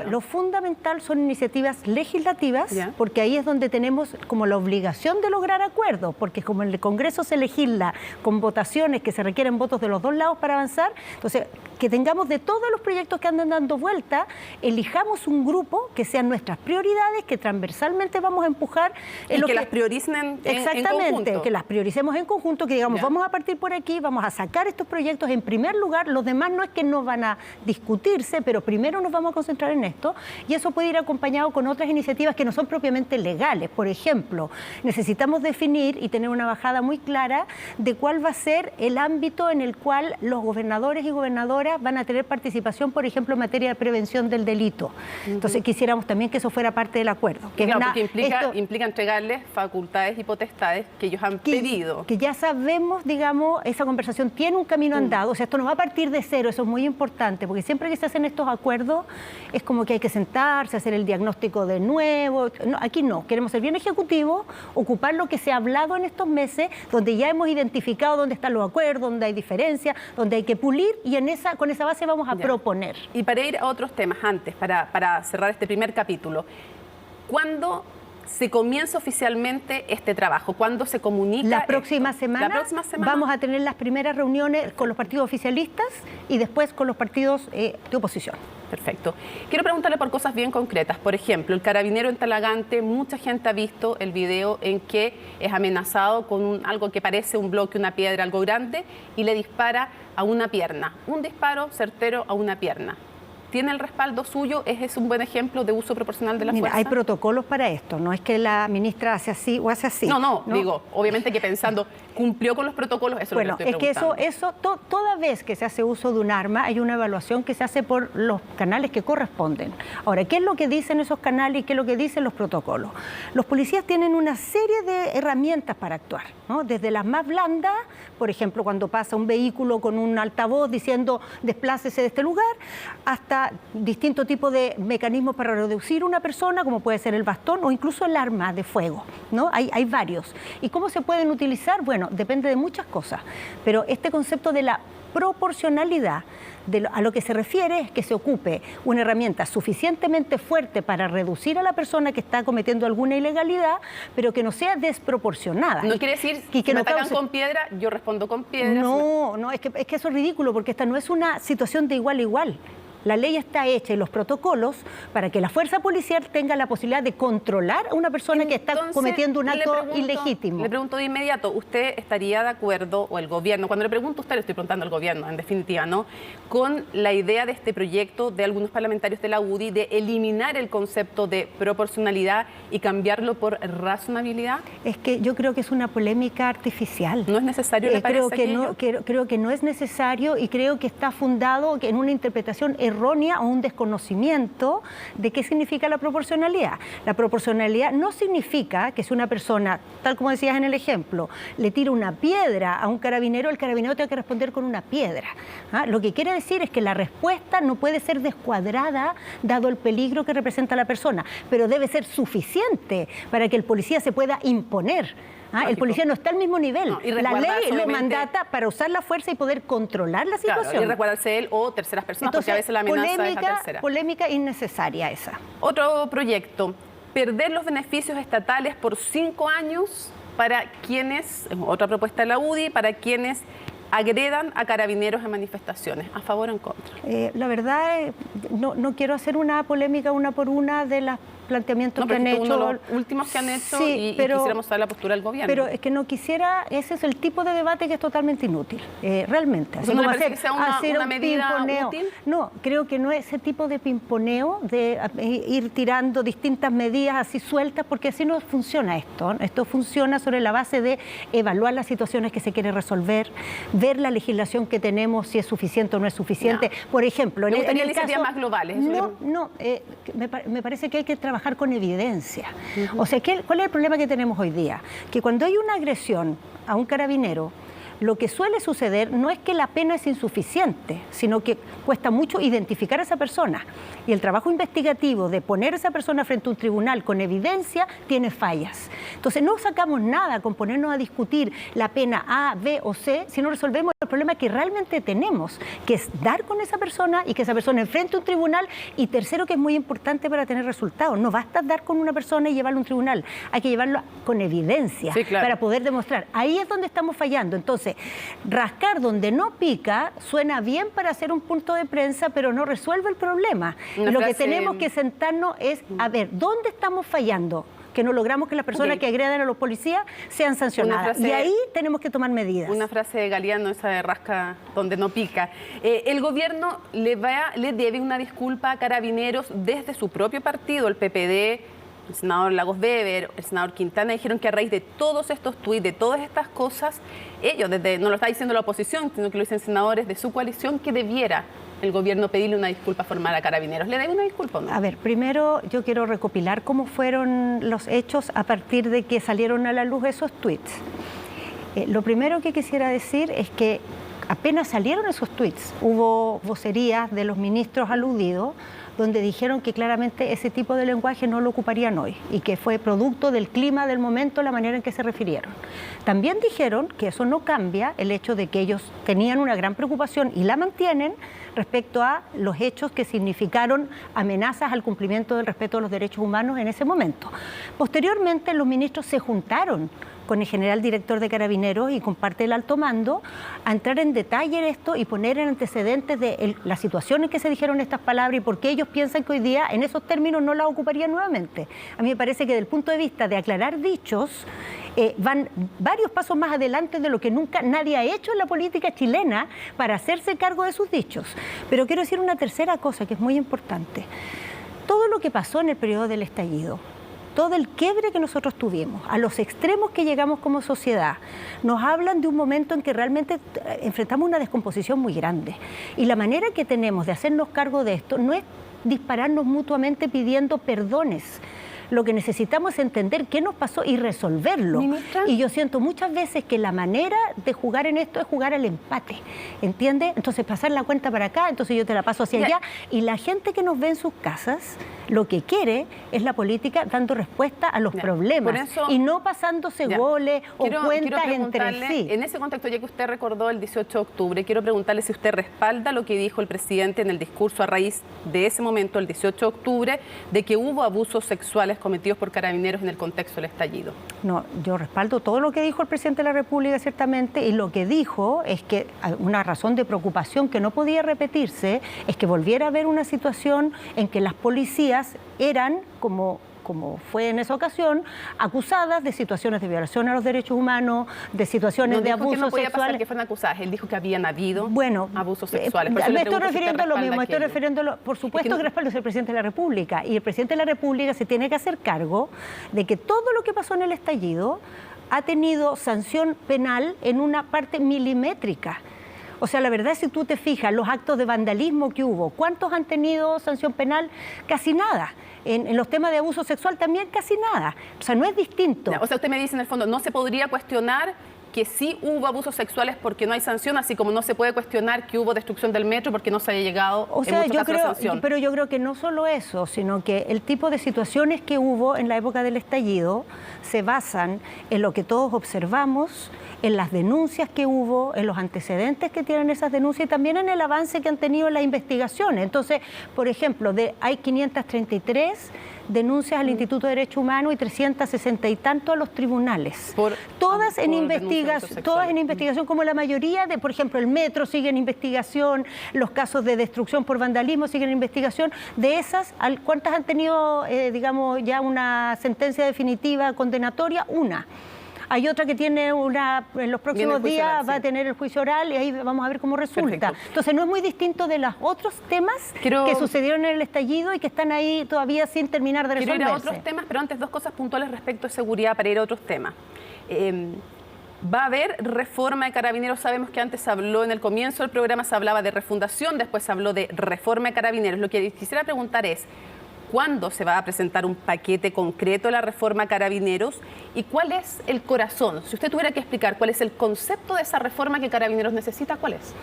Lo fundamental son iniciativas legislativas, porque ahí es donde tenemos como la obligación de lograr acuerdos, porque como en el Congreso se legisla con votaciones que se requieren votos de los dos lados para avanzar, entonces que tengamos de todos los proyectos que andan dando vuelta, elijamos un grupo que sean nuestras prioridades, que transversalmente vamos a empujar. Y que las prioricen en conjunto. Que las prioricemos en conjunto, que digamos, vamos a partir por aquí, vamos a sacar estos proyectos en primer lugar. Los demás no es que no van a discutirse, pero primero nos vamos a concentrar en esto, y eso puede ir acompañado con otras iniciativas que no son propiamente legales. Por ejemplo, necesitamos definir y tener una bajada muy clara de cuál va a ser el ámbito en el cual los gobernadores y gobernadoras áreas van a tener participación, por ejemplo, en materia de prevención del delito. Entonces quisiéramos también que eso fuera parte del acuerdo. Que claro, porque implica entregarles facultades y potestades que ellos han pedido. Que ya sabemos, digamos, esa conversación tiene un camino andado. O sea, esto no va a partir de cero, eso es muy importante, porque siempre que se hacen estos acuerdos es como que hay que sentarse, hacer el diagnóstico de nuevo. No, aquí no, queremos ser bien ejecutivos, ocupar lo que se ha hablado en estos meses, donde ya hemos identificado dónde están los acuerdos, dónde hay diferencias, donde hay que pulir, y con esa base vamos a proponer. Y para ir a otros temas antes, para cerrar este primer capítulo, ¿cuándo se comienza oficialmente este trabajo? ¿Cuándo se comunica? La próxima semana vamos a tener las primeras reuniones con los partidos oficialistas y después con los partidos de oposición. Perfecto. Quiero preguntarle por cosas bien concretas. Por ejemplo, el carabinero en Talagante, mucha gente ha visto el video en que es amenazado con algo que parece un bloque, una piedra, algo grande, y le dispara a una pierna. Un disparo certero a una pierna. ¿Tiene el respaldo suyo? ¿Es un buen ejemplo de uso proporcional de la fuerza? Hay protocolos para esto, no es que la ministra hace así o hace así. No, digo, obviamente que pensando, ¿cumplió con los protocolos? Eso bueno, es lo que estoy preguntando. Toda vez que se hace uso de un arma, hay una evaluación que se hace por los canales que corresponden. Ahora, ¿qué es lo que dicen esos canales y qué es lo que dicen los protocolos? Los policías tienen una serie de herramientas para actuar, ¿no? Desde las más blandas, por ejemplo, cuando pasa un vehículo con un altavoz diciendo desplácese de este lugar, hasta distintos tipos de mecanismos para reducir una persona, como puede ser el bastón o incluso el arma de fuego, ¿no? Hay varios. ¿Y cómo se pueden utilizar? Bueno, depende de muchas cosas, pero este concepto de la proporcionalidad a lo que se refiere es que se ocupe una herramienta suficientemente fuerte para reducir a la persona que está cometiendo alguna ilegalidad, pero que no sea desproporcionada. No quiere decir que me atacan con piedra, yo respondo con piedra. No, es que eso es ridículo, porque esta no es una situación de igual a igual. La ley está hecha y los protocolos para que la fuerza policial tenga la posibilidad de controlar a una persona que está cometiendo un acto ilegítimo. Le pregunto de inmediato, ¿usted estaría de acuerdo, o el gobierno, cuando le pregunto a usted, le estoy preguntando al gobierno, en definitiva, ¿no?, con la idea de este proyecto de algunos parlamentarios de la UDI de eliminar el concepto de proporcionalidad y cambiarlo por razonabilidad? Es que yo creo que es una polémica artificial. ¿No es necesario, le parece? Creo que no es necesario, y creo que está fundado en una interpretación errónea o un desconocimiento de qué significa la proporcionalidad. La proporcionalidad no significa que si una persona, tal como decías en el ejemplo, le tira una piedra a un carabinero, el carabinero tenga que responder con una piedra. Lo que quiere decir es que la respuesta no puede ser descuadrada dado el peligro que representa la persona, pero debe ser suficiente para que el policía se pueda imponer. El policía no está al mismo nivel. No, la ley lo mandata para usar la fuerza y poder controlar la situación. Claro, y resguardarse él o terceras personas. Entonces, porque a veces la amenaza es a tercera. Polémica innecesaria esa. Otro proyecto, perder los beneficios estatales por 5 años para quienes, otra propuesta de la UDI, para quienes agredan a carabineros en manifestaciones. ¿A favor o en contra? La verdad, no quiero hacer una polémica una por una de las planteamientos que han hecho. Uno de los últimos que han hecho, sí, pero quisiéramos saber la postura del gobierno. Pero es que no quisiera, ese es el tipo de debate que es totalmente inútil, realmente. Así ¿no le parece que sea una medida útil? No, creo que no es ese tipo de pimponeo, de ir tirando distintas medidas así sueltas, porque así no funciona esto. Esto funciona sobre la base de evaluar las situaciones que se quiere resolver, ver la legislación que tenemos, si es suficiente o no es suficiente. No. Por ejemplo, en el caso más globales. Me parece que hay que trabajar con evidencia. O sea, ¿cuál es el problema que tenemos hoy día? Que cuando hay una agresión a un carabinero, lo que suele suceder no es que la pena es insuficiente, sino que cuesta mucho identificar a esa persona. Y el trabajo investigativo de poner a esa persona frente a un tribunal con evidencia tiene fallas. Entonces no sacamos nada con ponernos a discutir la pena A, B o C si no resolvemos el problema que realmente tenemos, que es dar con esa persona y que esa persona enfrente a un tribunal. Y tercero, que es muy importante para tener resultados, no basta dar con una persona y llevarlo a un tribunal, hay que llevarlo con evidencia, sí, claro, para poder demostrar. Ahí es donde estamos fallando. Entonces, rascar donde no pica suena bien para hacer un punto de prensa, pero no resuelve el problema. Lo que tenemos que sentarnos es a ver dónde estamos fallando, que no logramos que las personas que agredan a los policías sean sancionadas. Y ahí tenemos que tomar medidas. Una frase de Galeano, esa de rasca donde no pica. El gobierno le debe una disculpa a Carabineros desde su propio partido, el PPD, el senador Lagos Weber, el senador Quintana, dijeron que a raíz de todos estos tuits, de todas estas cosas, ellos, no lo está diciendo la oposición, sino que lo dicen senadores de su coalición, que debiera el gobierno pedirle una disculpa formal a Carabineros. ¿Le debe una disculpa o no? A ver, primero yo quiero recopilar cómo fueron los hechos a partir de que salieron a la luz esos tweets. Lo primero que quisiera decir es que apenas salieron esos tweets, hubo vocerías de los ministros aludidos donde dijeron que claramente ese tipo de lenguaje no lo ocuparían hoy y que fue producto del clima del momento, la manera en que se refirieron. También dijeron que eso no cambia el hecho de que ellos tenían una gran preocupación y la mantienen respecto a los hechos que significaron amenazas al cumplimiento del respeto a los derechos humanos en ese momento. Posteriormente, los ministros se juntaron con el general director de Carabineros y con parte del alto mando a entrar en detalle en esto y poner en antecedentes de la situación en que se dijeron estas palabras y por qué ellos piensan que hoy día en esos términos no las ocuparían nuevamente. A mí me parece que desde el punto de vista de aclarar dichos, van varios pasos más adelante de lo que nunca nadie ha hecho en la política chilena para hacerse cargo de sus dichos. Pero quiero decir una tercera cosa que es muy importante. Todo lo que pasó en el periodo del estallido, todo el quiebre que nosotros tuvimos, a los extremos que llegamos como sociedad, nos hablan de un momento en que realmente enfrentamos una descomposición muy grande. Y la manera que tenemos de hacernos cargo de esto no es dispararnos mutuamente pidiendo perdones. Lo que necesitamos es entender qué nos pasó y resolverlo. ¿Ministra? Y yo siento muchas veces que la manera de jugar en esto es jugar al empate, ¿entiendes? Entonces pasar la cuenta para acá, entonces yo te la paso hacia allá. Y la gente que nos ve en sus casas, lo que quiere es la política dando respuesta a los problemas y no pasándose goles o cuentas entre sí. En ese contexto, ya que usted recordó el 18 de octubre, quiero preguntarle si usted respalda lo que dijo el presidente en el discurso a raíz de ese momento, el 18 de octubre, de que hubo abusos sexuales cometidos por Carabineros en el contexto del estallido. No, yo respaldo todo lo que dijo el presidente de la República, ciertamente, y lo que dijo es que una razón de preocupación que no podía repetirse es que volviera a haber una situación en que las policías eran, como fue en esa ocasión, acusadas de situaciones de violación a los derechos humanos, de situaciones de abusos sexuales. Pasar que fueron acusadas, él dijo que habían habido abusos sexuales. Me estoy refiriendo a lo mismo, por supuesto que respaldo es el presidente de la República, y el presidente de la República se tiene que hacer cargo de que todo lo que pasó en el estallido ha tenido sanción penal en una parte milimétrica. O sea, la verdad, si tú te fijas, los actos de vandalismo que hubo, ¿cuántos han tenido sanción penal? Casi nada. En los temas de abuso sexual también casi nada. O sea, no es distinto. O sea, usted me dice en el fondo, no se podría cuestionar que sí hubo abusos sexuales porque no hay sanción, así como no se puede cuestionar que hubo destrucción del metro porque no se haya llegado sanción. Pero yo creo que no solo eso, sino que el tipo de situaciones que hubo en la época del estallido se basan en lo que todos observamos, en las denuncias que hubo, en los antecedentes que tienen esas denuncias y también en el avance que han tenido en las investigaciones. Entonces, por ejemplo, hay 533 denuncias al Instituto de Derechos Humanos y 360 y tanto a los tribunales. Todas en investigación, como la mayoría de, por ejemplo, el metro sigue en investigación, los casos de destrucción por vandalismo siguen en investigación. De esas, ¿cuántas han tenido, digamos, ya una sentencia definitiva condenatoria? Una. Hay otra que tiene en los próximos días va a tener el juicio oral y ahí vamos a ver cómo resulta. Perfecto. Entonces no es muy distinto de los otros temas que sucedieron en el estallido y que están ahí todavía sin terminar de resolverse. Quiero ir a otros temas, pero antes dos cosas puntuales respecto de seguridad para ir a otros temas. Va a haber reforma de Carabineros. Sabemos que antes se habló, en el comienzo del programa se hablaba de refundación, después se habló de reforma de Carabineros. Lo que quisiera preguntar es, ¿cuándo se va a presentar un paquete concreto de la reforma Carabineros? ¿Y cuál es el corazón? Si usted tuviera que explicar cuál es el concepto de esa reforma que Carabineros necesita, ¿cuál es?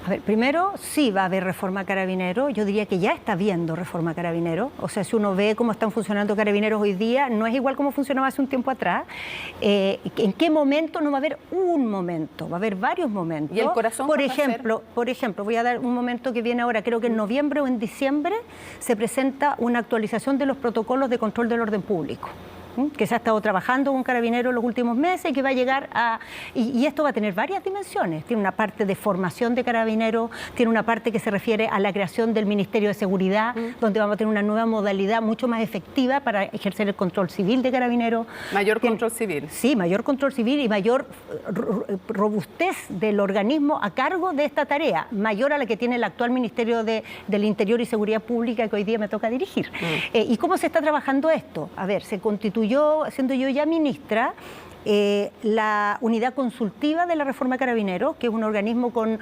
A ver, primero, sí va a haber reforma Carabinero. Yo diría que ya está habiendo reforma Carabinero. O sea, si uno ve cómo están funcionando Carabineros hoy día, no es igual como funcionaba hace un tiempo atrás. ¿En qué momento? No va a haber un momento, va a haber varios momentos. ¿Y el corazón? Por ejemplo, voy a dar un momento que viene ahora, creo que en noviembre o en diciembre se presenta una actualización de los protocolos de control del orden público. que se ha estado trabajando con Carabineros los últimos meses y que va a llegar a... Y esto va a tener varias dimensiones. Tiene una parte de formación de Carabineros, tiene una parte que se refiere a la creación del Ministerio de Seguridad, donde vamos a tener una nueva modalidad mucho más efectiva para ejercer el control civil de Carabineros. Mayor control civil. Sí, mayor control civil y mayor robustez del organismo a cargo de esta tarea, mayor a la que tiene el actual Ministerio del Interior y Seguridad Pública que hoy día me toca dirigir. ¿Y cómo se está trabajando esto? A ver, se constituyó, siendo yo ya ministra, la unidad consultiva de la reforma Carabineros, que es un organismo con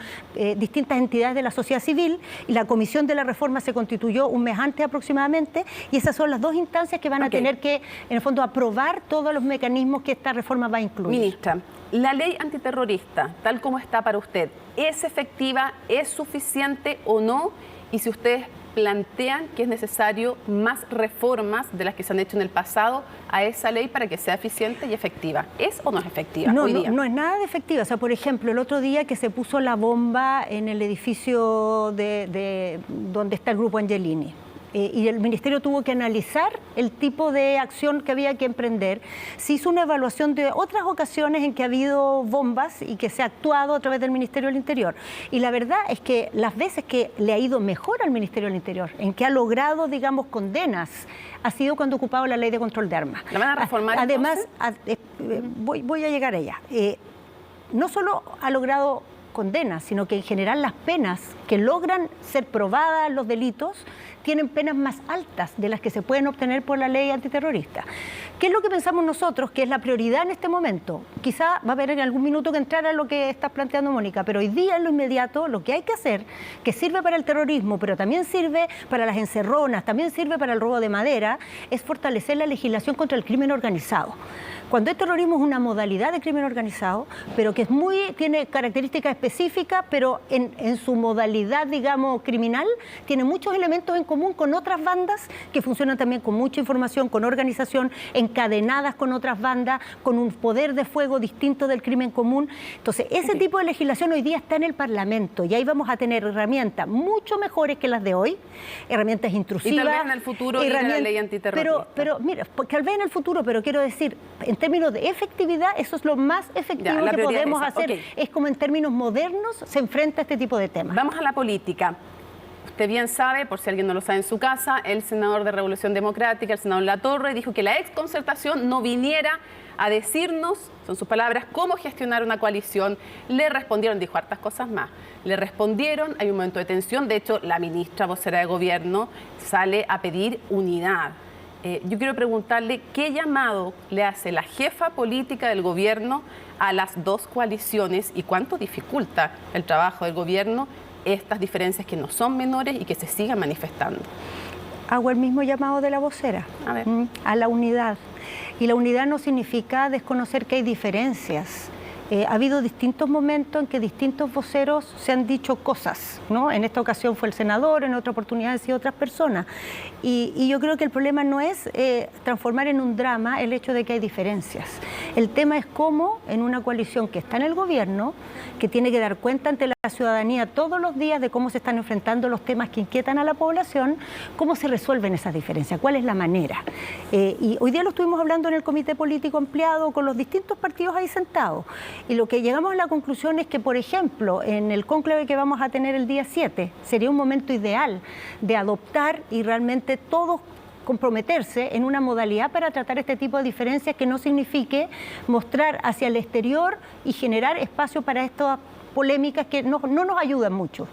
distintas entidades de la sociedad civil, y la comisión de la reforma se constituyó un mes antes aproximadamente, y esas son las dos instancias que van a tener que, en el fondo, aprobar todos los mecanismos que esta reforma va a incluir. Ministra, la ley antiterrorista, tal como está para usted, ¿es efectiva, es suficiente o no? Y si ustedes plantean que es necesario más reformas de las que se han hecho en el pasado a esa ley para que sea eficiente y efectiva. ¿Es o no es efectiva No, hoy día? No es nada de efectiva. O sea, por ejemplo, el otro día que se puso la bomba en el edificio de donde está el Grupo Angelini. Y el Ministerio tuvo que analizar el tipo de acción que había que emprender. Se hizo una evaluación de otras ocasiones en que ha habido bombas y que se ha actuado a través del Ministerio del Interior. Y la verdad es que las veces que le ha ido mejor al Ministerio del Interior, en que ha logrado, digamos, condenas, ha sido cuando ha ocupado la ley de control de armas. ¿La van a reformar? Además, voy a llegar a ella. No solo ha logrado condenas, sino que en general las penas que logran ser probadas los delitos tienen penas más altas de las que se pueden obtener por la ley antiterrorista. ¿Qué es lo que pensamos nosotros que es la prioridad en este momento? Quizá va a haber en algún minuto que entrar a lo que estás planteando, Mónica, pero hoy día en lo inmediato lo que hay que hacer, que sirve para el terrorismo, pero también sirve para las encerronas, también sirve para el robo de madera, es fortalecer la legislación contra el crimen organizado. Cuando el terrorismo es una modalidad de crimen organizado, pero que tiene características específicas, pero en su modalidad, digamos, criminal, tiene muchos elementos en común con otras bandas que funcionan también con mucha información, con organización, encadenadas con otras bandas, con un poder de fuego distinto del crimen común. Entonces, ese tipo de legislación hoy día está en el Parlamento y ahí vamos a tener herramientas mucho mejores que las de hoy, herramientas intrusivas. Y tal vez en el futuro ir a la ley antiterrorista. Pero mira, tal vez en el futuro, pero quiero decir, en términos de efectividad, eso es lo más efectivo que podemos hacer. Es como en términos modernos se enfrenta a este tipo de temas. Vamos a la política. Usted bien sabe, por si alguien no lo sabe en su casa, el senador de Revolución Democrática, el senador Latorre, dijo que la exconcertación no viniera a decirnos, son sus palabras, cómo gestionar una coalición. Le respondieron, dijo hartas cosas más, le respondieron, hay un momento de tensión, de hecho la ministra vocera de gobierno sale a pedir unidad. Yo quiero preguntarle qué llamado le hace la jefa política del gobierno a las dos coaliciones y cuánto dificulta el trabajo del gobierno estas diferencias que no son menores y que se sigan manifestando. Hago el mismo llamado de la vocera, a la unidad. Y la unidad no significa desconocer que hay diferencias. Ha habido distintos momentos en que distintos voceros se han dicho cosas, ¿no? En esta ocasión fue el senador, en otra oportunidad han sido otras personas. Y yo creo que el problema no es transformar en un drama el hecho de que hay diferencias. El tema es cómo en una coalición que está en el gobierno, que tiene que dar cuenta ante la ciudadanía todos los días de cómo se están enfrentando los temas que inquietan a la población, cómo se resuelven esas diferencias, cuál es la manera. Y hoy día lo estuvimos hablando en el Comité Político Ampliado con los distintos partidos ahí sentados. Y lo que llegamos a la conclusión es que, por ejemplo, en el cónclave que vamos a tener el día 7, sería un momento ideal de adoptar y realmente todos comprometerse en una modalidad para tratar este tipo de diferencias que no signifique mostrar hacia el exterior y generar espacio para estas polémicas que no nos ayudan mucho.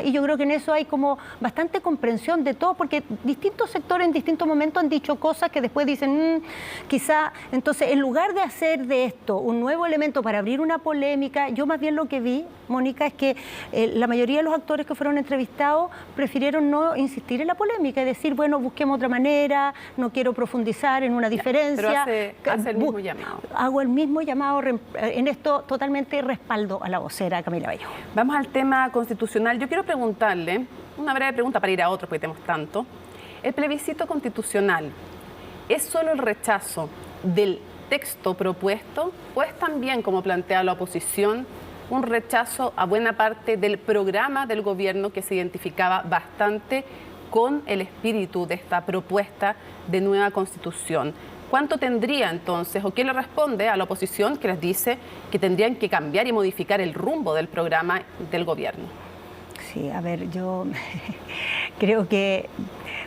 Y yo creo que en eso hay como bastante comprensión de todo, porque distintos sectores en distintos momentos han dicho cosas que después dicen, quizá, entonces en lugar de hacer de esto un nuevo elemento para abrir una polémica, yo más bien lo que vi, Mónica, es que la mayoría de los actores que fueron entrevistados prefirieron no insistir en la polémica y decir, bueno, busquemos otra manera, no quiero profundizar en una diferencia. Pero hace el mismo llamado. Hago el mismo llamado, en esto totalmente respaldo a la vocera Camila Vallejo. Vamos al tema constitucional. Yo quiero preguntarle, una breve pregunta para ir a otro, porque tenemos tanto. ¿El plebiscito constitucional es solo el rechazo del texto propuesto o es también, como plantea la oposición, un rechazo a buena parte del programa del gobierno que se identificaba bastante con el espíritu de esta propuesta de nueva constitución? ¿Cuánto tendría entonces, o qué le responde a la oposición que les dice que tendrían que cambiar y modificar el rumbo del programa del gobierno? Sí, a ver, yo creo que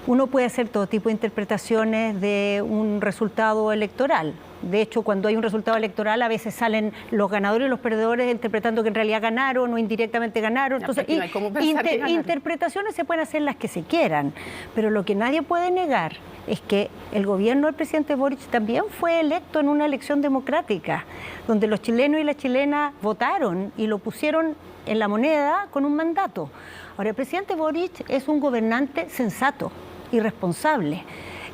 uno puede hacer todo tipo de interpretaciones de un resultado electoral. De hecho, cuando hay un resultado electoral, a veces salen los ganadores y los perdedores interpretando que en realidad ganaron o indirectamente ganaron. Entonces, no hay cómo pensar que ganaron. Interpretaciones se pueden hacer las que se quieran, pero lo que nadie puede negar es que el gobierno del presidente Boric también fue electo en una elección democrática, donde los chilenos y las chilenas votaron y lo pusieron en la moneda con un mandato. Ahora, el presidente Boric es un gobernante sensato y responsable,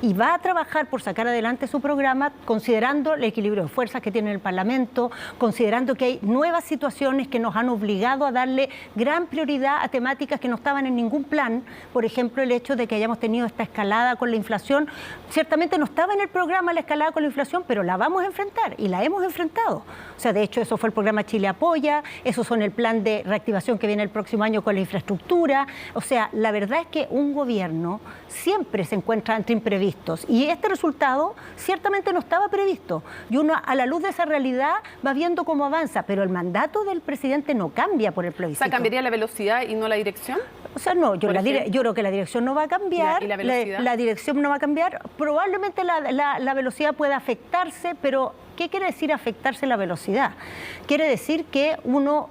y va a trabajar por sacar adelante su programa considerando el equilibrio de fuerzas que tiene el Parlamento, considerando que hay nuevas situaciones que nos han obligado a darle gran prioridad a temáticas que no estaban en ningún plan. Por ejemplo, el hecho de que hayamos tenido esta escalada con la inflación. Ciertamente no estaba en el programa la escalada con la inflación, pero la vamos a enfrentar y la hemos enfrentado. O sea, de hecho, eso fue el programa Chile Apoya, esos son el plan de reactivación que viene el próximo año con la infraestructura. O sea, la verdad es que un gobierno siempre se encuentra ante imprevistos. Y este resultado ciertamente no estaba previsto. Y uno, a la luz de esa realidad, va viendo cómo avanza. Pero el mandato del presidente no cambia por el plebiscito. O sea, ¿cambiaría la velocidad y no la dirección? O sea, no, yo creo que la dirección no va a cambiar. ¿Y la velocidad? La dirección no va a cambiar. Probablemente la velocidad pueda afectarse, pero ¿qué quiere decir afectarse la velocidad? Quiere decir que uno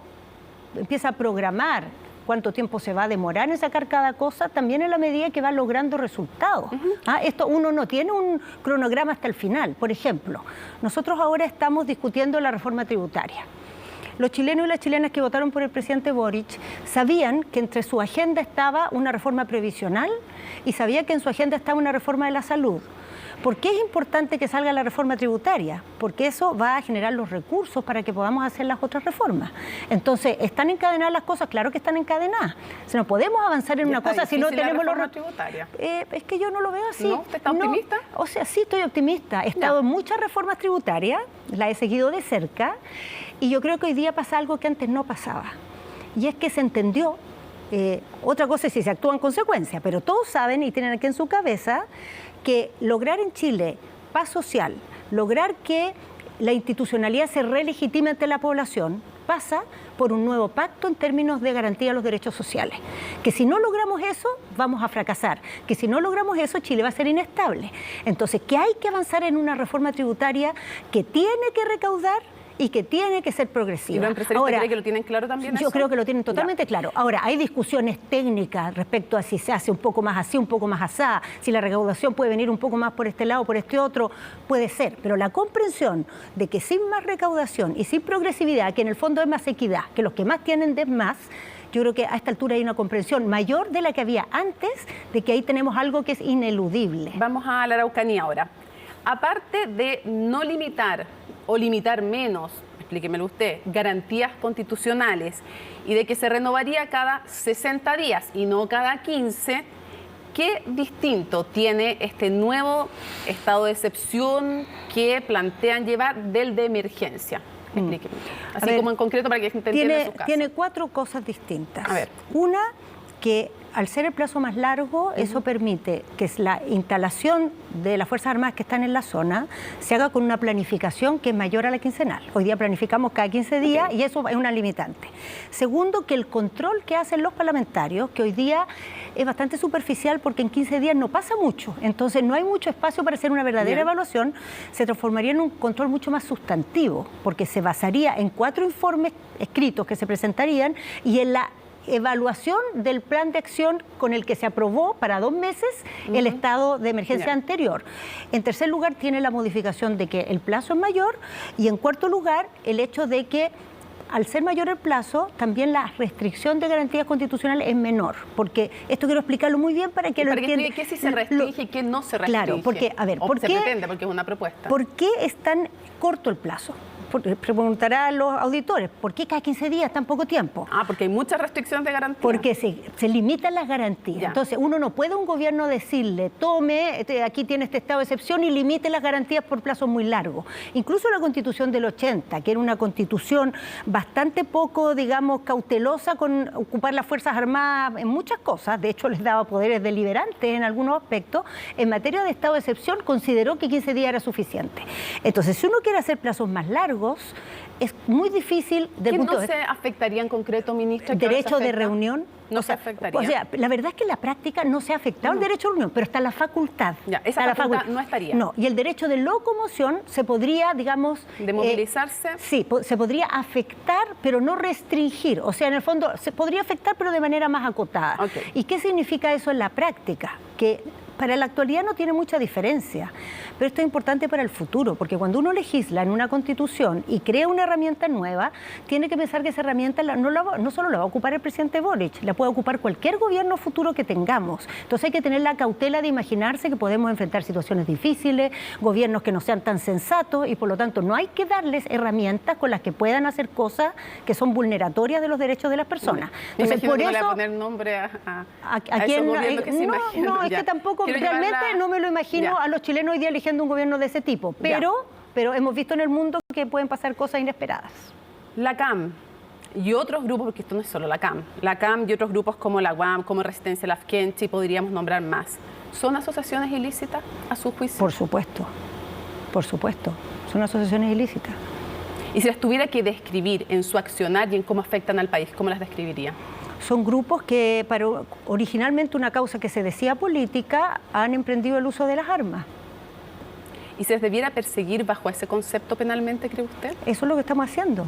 empieza a programar cuánto tiempo se va a demorar en sacar cada cosa, también en la medida que va logrando resultados. Esto uno no tiene un cronograma hasta el final. Por ejemplo, nosotros ahora estamos discutiendo la reforma tributaria. Los chilenos y las chilenas que votaron por el presidente Boric sabían que entre su agenda estaba una reforma previsional y sabían que en su agenda estaba una reforma de la salud. ¿Por qué es importante que salga la reforma tributaria? Porque eso va a generar los recursos para que podamos hacer las otras reformas. Entonces, ¿están encadenadas las cosas? Claro que están encadenadas. Si no podemos avanzar en una cosa si no tenemos la reforma tributaria. Es que yo no lo veo así. ¿No? ¿Usted está optimista? O sea, sí estoy optimista. He estado en muchas reformas tributarias, las he seguido de cerca, y yo creo que hoy día pasa algo que antes no pasaba. Y es que se entendió. Otra cosa es si se actúa en consecuencia, pero todos saben y tienen aquí en su cabeza que lograr en Chile paz social, lograr que la institucionalidad se relegitime ante la población, pasa por un nuevo pacto en términos de garantía de los derechos sociales. Que si no logramos eso, vamos a fracasar. Que si no logramos eso, Chile va a ser inestable. Entonces, que hay que avanzar en una reforma tributaria que tiene que recaudar y que tiene que ser progresiva. ¿Y los empresarios creen que lo tienen claro también? Yo creo que lo tienen totalmente claro. Ahora, hay discusiones técnicas respecto a si se hace un poco más así, un poco más asá, si la recaudación puede venir un poco más por este lado, por este otro, puede ser. Pero la comprensión de que sin más recaudación y sin progresividad, que en el fondo es más equidad, que los que más tienen den más, yo creo que a esta altura hay una comprensión mayor de la que había antes, de que ahí tenemos algo que es ineludible. Vamos a la Araucanía ahora. Aparte de no limitar o limitar menos, explíquemelo usted, garantías constitucionales y de que se renovaría cada 60 días y no cada 15, ¿qué distinto tiene este nuevo estado de excepción que plantean llevar del de emergencia? Explíqueme. Así como en concreto para que se entienda su caso. Tiene 4 cosas distintas. A ver. Una, que al ser el plazo más largo, eso permite que la instalación de las Fuerzas Armadas que están en la zona se haga con una planificación que es mayor a la quincenal. Hoy día planificamos cada 15 días y eso es una limitante. Segundo, que el control que hacen los parlamentarios, que hoy día es bastante superficial porque en 15 días no pasa mucho, entonces no hay mucho espacio para hacer una verdadera evaluación, se transformaría en un control mucho más sustantivo, porque se basaría en 4 informes escritos que se presentarían y en la evaluación del plan de acción con el que se aprobó para 2 meses el estado de emergencia anterior. En tercer lugar, tiene la modificación de que el plazo es mayor y en cuarto lugar, el hecho de que al ser mayor el plazo, también la restricción de garantías constitucionales es menor, porque esto quiero explicarlo muy bien para que lo entiendan. ¿Qué sí se restringe y qué no se restringe? Claro, porque, a ver, ¿por qué? Se pretende, porque es una propuesta. ¿Por qué es tan corto el plazo? preguntará a los auditores, ¿por qué cada 15 días tan poco tiempo? Porque hay muchas restricciones de garantía. Porque se limitan las garantías. Entonces, uno no puede a un gobierno decirle, tome, aquí tiene este estado de excepción y limite las garantías por plazos muy largos. Incluso la Constitución del 80, que era una constitución bastante poco, digamos, cautelosa con ocupar las Fuerzas Armadas en muchas cosas, de hecho les daba poderes deliberantes en algunos aspectos, en materia de estado de excepción consideró que 15 días era suficiente. Entonces, si uno quiere hacer plazos más largos, es muy difícil... ¿Qué no se afectaría en concreto, ministra? ¿Derecho de reunión? No se afectaría. O sea, la verdad es que en la práctica no se ha afectado el derecho de reunión, pero está la facultad. Esa facultad no estaría. No, y el derecho de locomoción se podría, digamos... ¿De movilizarse? Sí, se podría afectar, pero no restringir. O sea, en el fondo, se podría afectar, pero de manera más acotada. ¿Y qué significa eso en la práctica? Que para la actualidad no tiene mucha diferencia, pero esto es importante para el futuro, porque cuando uno legisla en una constitución y crea una herramienta nueva, tiene que pensar que esa herramienta no solo la va a ocupar el presidente Boric, la puede ocupar cualquier gobierno futuro que tengamos. Entonces hay que tener la cautela de imaginarse que podemos enfrentar situaciones difíciles, gobiernos que no sean tan sensatos, y por lo tanto no hay que darles herramientas con las que puedan hacer cosas que son vulneratorias de los derechos de las personas. Entonces, por eso, no le va a poner nombre a quien que se imagina. No, es que tampoco... Realmente no me lo imagino a los chilenos hoy día eligiendo un gobierno de ese tipo, pero hemos visto en el mundo que pueden pasar cosas inesperadas. La CAM y otros grupos, porque esto no es solo la CAM y otros grupos como la UAM, como Resistencia Lafkenchi, podríamos nombrar más, ¿son asociaciones ilícitas a su juicio? Por supuesto, son asociaciones ilícitas. Y si las tuviera que describir en su accionar y en cómo afectan al país, ¿cómo las describiría? Son grupos que, para originalmente una causa que se decía política, han emprendido el uso de las armas. ¿Y se les debiera perseguir bajo ese concepto penalmente, cree usted? Eso es lo que estamos haciendo.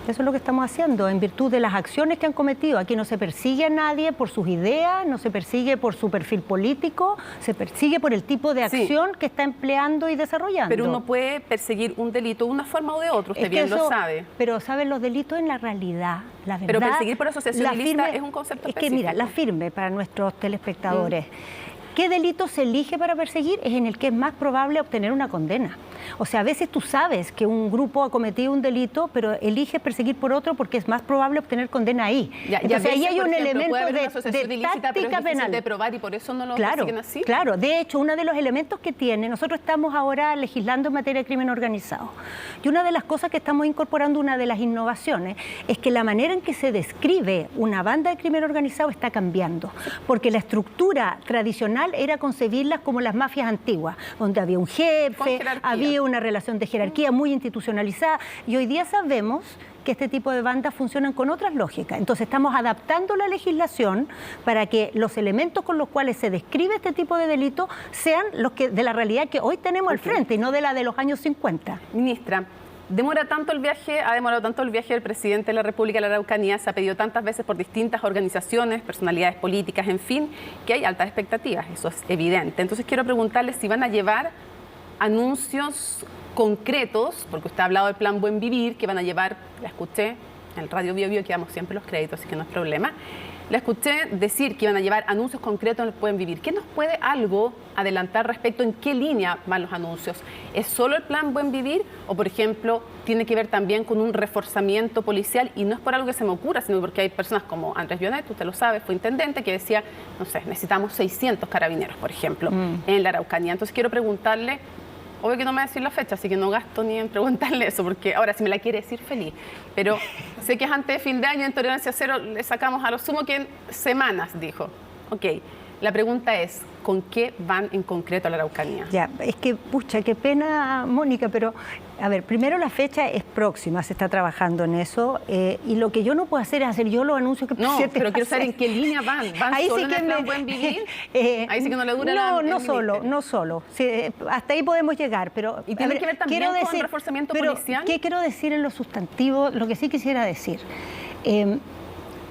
Eso es lo que estamos haciendo, en virtud de las acciones que han cometido. Aquí no se persigue a nadie por sus ideas, no se persigue por su perfil político, se persigue por el tipo de acción que está empleando y desarrollando. Pero uno puede perseguir un delito de una forma o de otra, usted bien lo sabe. Pero saben los delitos en la realidad, la verdad. Pero perseguir por asociación ilícita es un concepto específico. Es que mira, la firme para nuestros telespectadores. ¿Qué delito se elige para perseguir? Es en el que es más probable obtener una condena. O sea, a veces tú sabes que un grupo ha cometido un delito, pero eliges perseguir por otro porque es más probable obtener condena ahí. Entonces ahí hay un elemento de táctica penal. De probar y por eso no lo persiguen así. Claro, de hecho, uno de los elementos que tiene, nosotros estamos ahora legislando en materia de crimen organizado. Y una de las cosas que estamos incorporando, una de las innovaciones, es que la manera en que se describe una banda de crimen organizado está cambiando. Porque la estructura tradicional era concebirlas como las mafias antiguas, donde había un jefe, había una relación de jerarquía muy institucionalizada, y hoy día sabemos que este tipo de bandas funcionan con otras lógicas. Entonces estamos adaptando la legislación para que los elementos con los cuales se describe este tipo de delito sean los que de la realidad que hoy tenemos al frente y no de la de los años 50. Ministra, ha demorado tanto el viaje del presidente de la República a la Araucanía, se ha pedido tantas veces por distintas organizaciones, personalidades políticas, en fin, que hay altas expectativas, eso es evidente. Entonces quiero preguntarle si van a llevar anuncios concretos, porque usted ha hablado del plan Buen Vivir, que van a llevar, la escuché en el Radio Bio Bio, que damos siempre los créditos, así que no es problema. La escuché decir que iban a llevar anuncios concretos en el Buen Vivir. ¿Qué nos puede algo adelantar respecto en qué línea van los anuncios? ¿Es solo el plan Buen Vivir o, por ejemplo, tiene que ver también con un reforzamiento policial? Y no es por algo que se me ocurra, sino porque hay personas como Andrés Bionet, usted lo sabe, fue intendente, que decía, no sé, necesitamos 600 carabineros, por ejemplo, en la Araucanía. Entonces quiero preguntarle, obvio que no me va a decir la fecha, así que no gasto ni en preguntarle eso, porque ahora si me la quiere decir, feliz. Pero sé que es antes de fin de año, en Tolerancia Cero le sacamos a lo sumo que en semanas, dijo. Ok, la pregunta es, ¿con qué van en concreto a la Araucanía? Ya, es que, pucha, qué pena, Mónica, pero, a ver, primero la fecha es próxima, se está trabajando en eso, y lo que yo no puedo hacer es hacer yo los anuncios que... No, pero quiero saber en qué línea van. ¿Van ahí solo sí en el plan Buen Vivir? Ahí sí que no le dura no solo. Sí, hasta ahí podemos llegar, pero... ¿Y tiene que ver también con el reforzamiento policial? ¿Qué quiero decir en lo sustantivo? Lo que sí quisiera decir...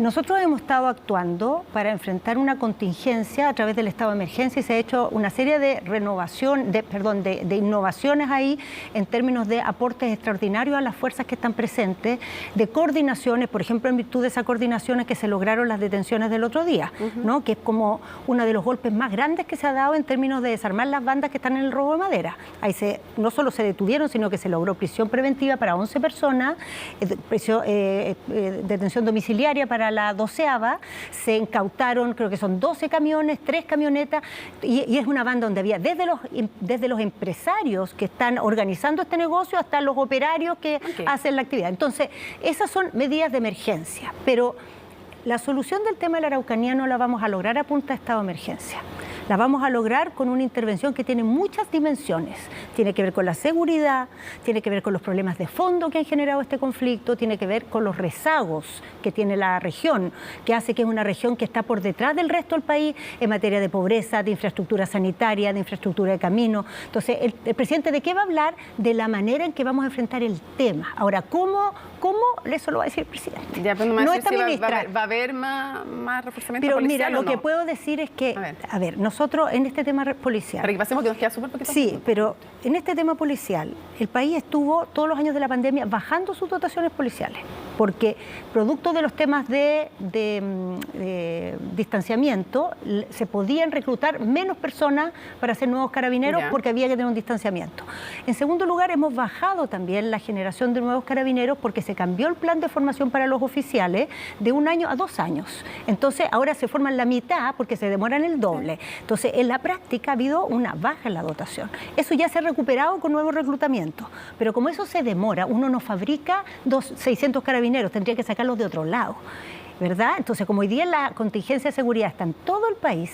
Nosotros hemos estado actuando para enfrentar una contingencia a través del estado de emergencia y se ha hecho una serie de de innovaciones ahí en términos de aportes extraordinarios a las fuerzas que están presentes, de coordinaciones, por ejemplo, en virtud de esas coordinaciones que se lograron las detenciones del otro día, ¿no? Que es como uno de los golpes más grandes que se ha dado en términos de desarmar las bandas que están en el robo de madera. Ahí no solo se detuvieron, sino que se logró prisión preventiva para 11 personas, detención domiciliaria para la 12ª, se incautaron, creo que son 12 camiones, 3 camionetas, y es una banda donde había desde los empresarios que están organizando este negocio hasta los operarios que hacen la actividad. Entonces, esas son medidas de emergencia, pero la solución del tema de la Araucanía no la vamos a lograr a punta de estado de emergencia. La vamos a lograr con una intervención que tiene muchas dimensiones. Tiene que ver con la seguridad, tiene que ver con los problemas de fondo que han generado este conflicto, tiene que ver con los rezagos que tiene la región, que hace que es una región que está por detrás del resto del país en materia de pobreza, de infraestructura sanitaria, de infraestructura de camino. Entonces, el presidente, ¿de qué va a hablar? De la manera en que vamos a enfrentar el tema. Ahora, ¿cómo? Eso lo va a decir el presidente. Ya, pero no esta ministra. ¿Va a haber más reforzamiento pero policial? Mira, ¿o lo no? que puedo decir es que, a ver, nosotros en este tema policial... Para que pasemos, que nos queda súper poquito. Sí, pero en este tema policial, el país estuvo todos los años de la pandemia bajando sus dotaciones policiales, porque producto de los temas de distanciamiento, se podían reclutar menos personas para hacer nuevos carabineros porque había que tener un distanciamiento. En segundo lugar, hemos bajado también la generación de nuevos carabineros porque se cambió el plan de formación para los oficiales de 1 año a 2 años. Entonces, ahora se forman la mitad porque se demoran el doble. Entonces, en la práctica ha habido una baja en la dotación. Eso ya se ha recuperado con nuevos reclutamientos. Pero como eso se demora, uno no fabrica 600 carabineros, tendría que sacarlos de otro lado, ¿verdad? Entonces, como hoy día la contingencia de seguridad está en todo el país,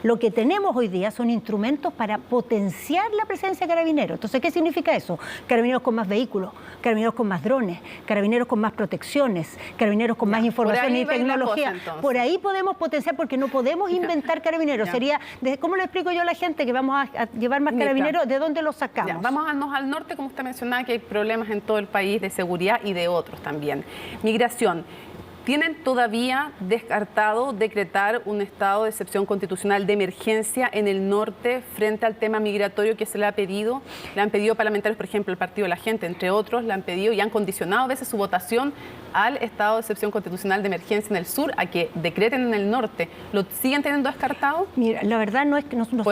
lo que tenemos hoy día son instrumentos para potenciar la presencia de carabineros. Entonces, ¿qué significa eso? Carabineros con más vehículos, carabineros con más drones, carabineros con más protecciones, carabineros con más información y tecnología. Por ahí podemos potenciar, porque no podemos inventar carabineros. Sería, ¿cómo le explico yo a la gente que vamos a llevar más carabineros? ¿De dónde los sacamos? Vamos al norte, como usted mencionaba, que hay problemas en todo el país de seguridad y de otros también. Migración. ¿Tienen todavía descartado decretar un estado de excepción constitucional de emergencia en el norte frente al tema migratorio que se le ha pedido? Le han pedido parlamentarios, por ejemplo, el Partido de la Gente, entre otros, le han pedido y han condicionado a veces su votación al estado de excepción constitucional de emergencia en el sur, a que decreten en el norte. ¿Lo siguen teniendo descartado? Mira, la verdad no es que nosotros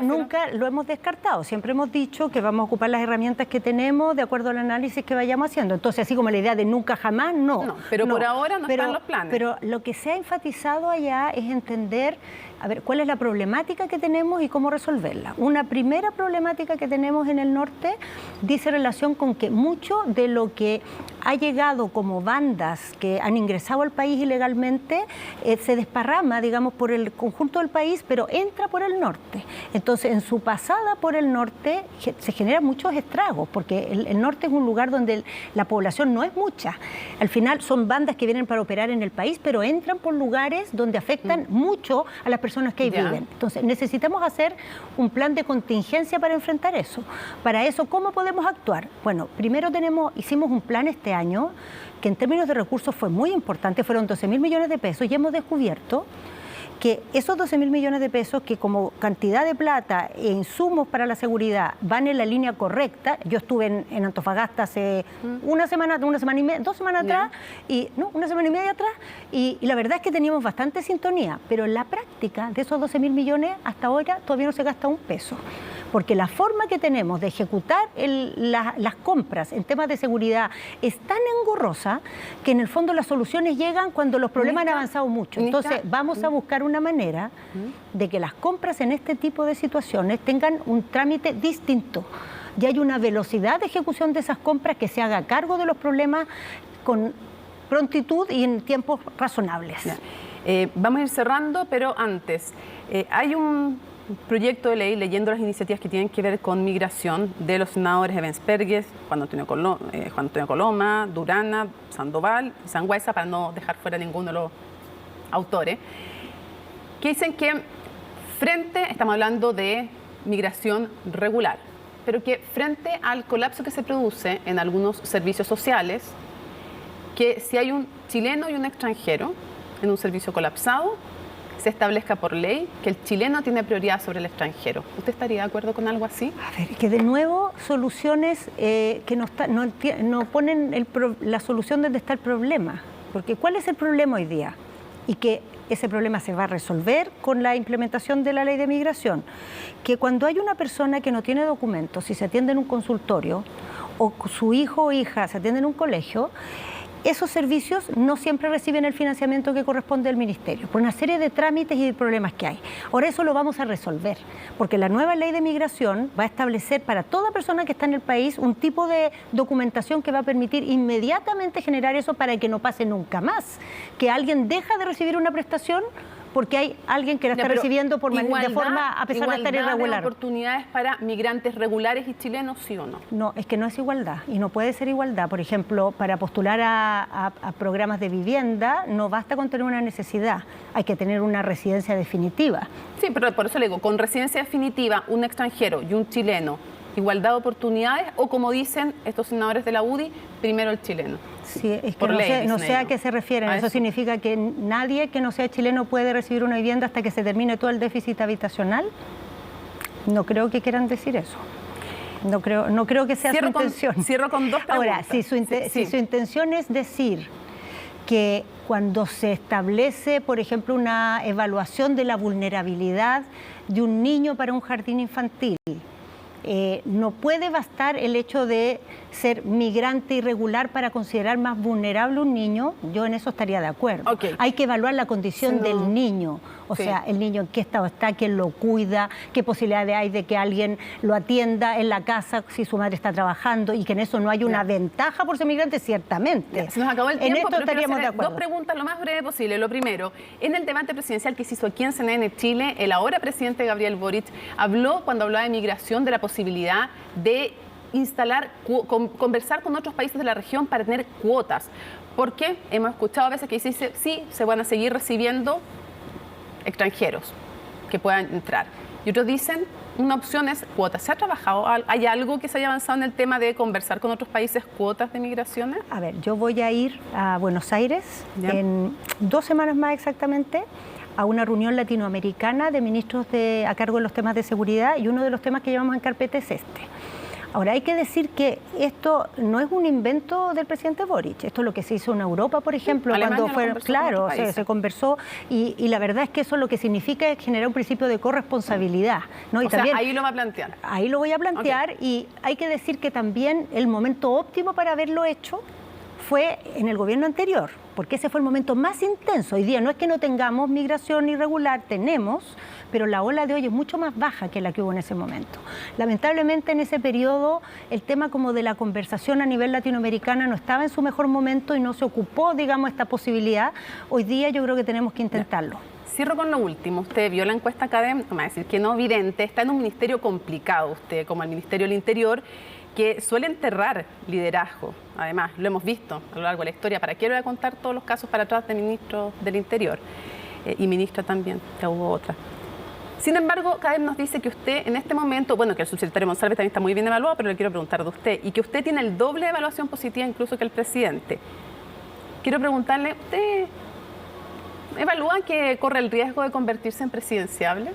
nunca lo hemos descartado. Siempre hemos dicho que vamos a ocupar las herramientas que tenemos de acuerdo al análisis que vayamos haciendo. Entonces, así como la idea de nunca jamás, no. Pero por ahora no están los planes. Pero lo que se ha enfatizado allá es entender, a ver, cuál es la problemática que tenemos y cómo resolverla. Una primera problemática que tenemos en el norte dice relación con que mucho de lo que ha llegado como bandas que han ingresado al país ilegalmente se desparrama, digamos, por el conjunto del país, pero entra por el norte. Entonces, en su pasada por el norte se generan muchos estragos, porque el norte es un lugar donde la población no es mucha. Al final son bandas que vienen para operar en el país, pero entran por lugares donde afectan mucho a las personas que ahí viven. Entonces, necesitamos hacer un plan de contingencia para enfrentar eso. Para eso, ¿cómo podemos actuar? Bueno, primero hicimos un plan este año que en términos de recursos fue muy importante, fueron 12.000 millones de pesos y hemos descubierto que esos 12.000 millones de pesos, que como cantidad de plata e insumos para la seguridad van en la línea correcta. Yo estuve en Antofagasta hace una semana y media, 2 semanas atrás, una semana y media atrás, y la verdad es que teníamos bastante sintonía, pero en la práctica de esos 12.000 millones hasta ahora todavía no se gasta un peso. Porque la forma que tenemos de ejecutar las compras en temas de seguridad es tan engorrosa que en el fondo las soluciones llegan cuando los problemas han avanzado mucho. Entonces vamos a buscar una manera de que las compras en este tipo de situaciones tengan un trámite distinto y hay una velocidad de ejecución de esas compras que se haga cargo de los problemas con prontitud y en tiempos razonables. Vamos a ir cerrando, pero antes, hay un proyecto de ley, leyendo las iniciativas que tienen que ver con migración de los senadores Evans Pergues, Juan Antonio Coloma, Durana, Sandoval, Sangüesa, para no dejar fuera ninguno de los autores, que dicen que estamos hablando de migración regular, pero que frente al colapso que se produce en algunos servicios sociales, que si hay un chileno y un extranjero, en un servicio colapsado, se establezca por ley que el chileno tiene prioridad sobre el extranjero. ¿Usted estaría de acuerdo con algo así? A ver, que de nuevo soluciones que no ponen la solución donde está el problema. Porque ¿cuál es el problema hoy día? Y que ese problema se va a resolver con la implementación de la ley de migración. Que cuando hay una persona que no tiene documentos y se atiende en un consultorio, o su hijo o hija se atiende en un colegio, esos servicios no siempre reciben el financiamiento que corresponde al ministerio, por una serie de trámites y de problemas que hay. Ahora eso lo vamos a resolver, porque la nueva ley de migración va a establecer para toda persona que está en el país un tipo de documentación que va a permitir inmediatamente generar eso para que no pase nunca más, que alguien deja de recibir una prestación porque hay alguien que la está recibiendo de forma, a pesar de estar irregular. ¿De oportunidades para migrantes regulares y chilenos, sí o no? No, es que no es igualdad y no puede ser igualdad. Por ejemplo, para postular a programas de vivienda no basta con tener una necesidad, hay que tener una residencia definitiva. Sí, pero por eso le digo, con residencia definitiva, un extranjero y un chileno, igualdad de oportunidades, o como dicen estos senadores de la UDI, primero el chileno. Sí, es que no sé a qué se refieren. Eso significa que nadie que no sea chileno puede recibir una vivienda hasta que se termine todo el déficit habitacional. No creo que quieran decir eso. No creo que sea su intención. Cierro con dos preguntas. Ahora, si su intención es decir que cuando se establece, por ejemplo, una evaluación de la vulnerabilidad de un niño para un jardín infantil, no puede bastar el hecho de ser migrante irregular para considerar más vulnerable un niño, yo en eso estaría de acuerdo. Hay que evaluar la condición del niño, o sea, el niño en qué estado está, quién lo cuida, qué posibilidades hay de que alguien lo atienda en la casa si su madre está trabajando y que en eso no hay una ventaja por ser migrante, ciertamente. Se nos acabó el tiempo, en esto estaríamos de acuerdo. Dos preguntas lo más breve posible. Lo primero, en el debate presidencial que se hizo aquí en CNN Chile, el ahora presidente Gabriel Boric cuando hablaba de migración, de la posibilidad de conversar con otros países de la región para tener cuotas. Porque hemos escuchado a veces que dice, sí, se van a seguir recibiendo extranjeros que puedan entrar. Y otros dicen, una opción es cuotas. ¿Se ha trabajado? ¿Hay algo que se haya avanzado en el tema de conversar con otros países cuotas de migraciones? A ver, yo voy a ir a Buenos Aires en 2 semanas más exactamente, a una reunión latinoamericana de ministros a cargo de los temas de seguridad, y uno de los temas que llevamos en carpeta es este. Ahora, hay que decir que esto no es un invento del presidente Boric, esto es lo que se hizo en Europa, por ejemplo, cuando fue, claro, se conversó, y la verdad es que eso lo que significa es generar un principio de corresponsabilidad, ¿no? Y también, ahí lo va a plantear. Ahí lo voy a plantear, y hay que decir que también el momento óptimo para haberlo hecho fue en el gobierno anterior, porque ese fue el momento más intenso. Hoy día no es que no tengamos migración irregular, tenemos, pero la ola de hoy es mucho más baja que la que hubo en ese momento. Lamentablemente en ese periodo el tema como de la conversación a nivel latinoamericana no estaba en su mejor momento y no se ocupó, digamos, esta posibilidad. Hoy día yo creo que tenemos que intentarlo. Cierro con lo último. Usted vio la encuesta académica, me va a decir que no, evidente, está en un ministerio complicado usted, como el Ministerio del Interior, que suele enterrar liderazgo. Además, lo hemos visto a lo largo de la historia. ¿Para qué le voy a contar todos los casos para atrás de ministros del Interior? Y ministra también, que hubo otra. Sin embargo, CADEM nos dice que usted en este momento, bueno, que el subsecretario Monsalve también está muy bien evaluado, pero le quiero preguntar de usted, y que usted tiene el doble de evaluación positiva incluso que el presidente. Quiero preguntarle, ¿usted evalúa que corre el riesgo de convertirse en presidenciable?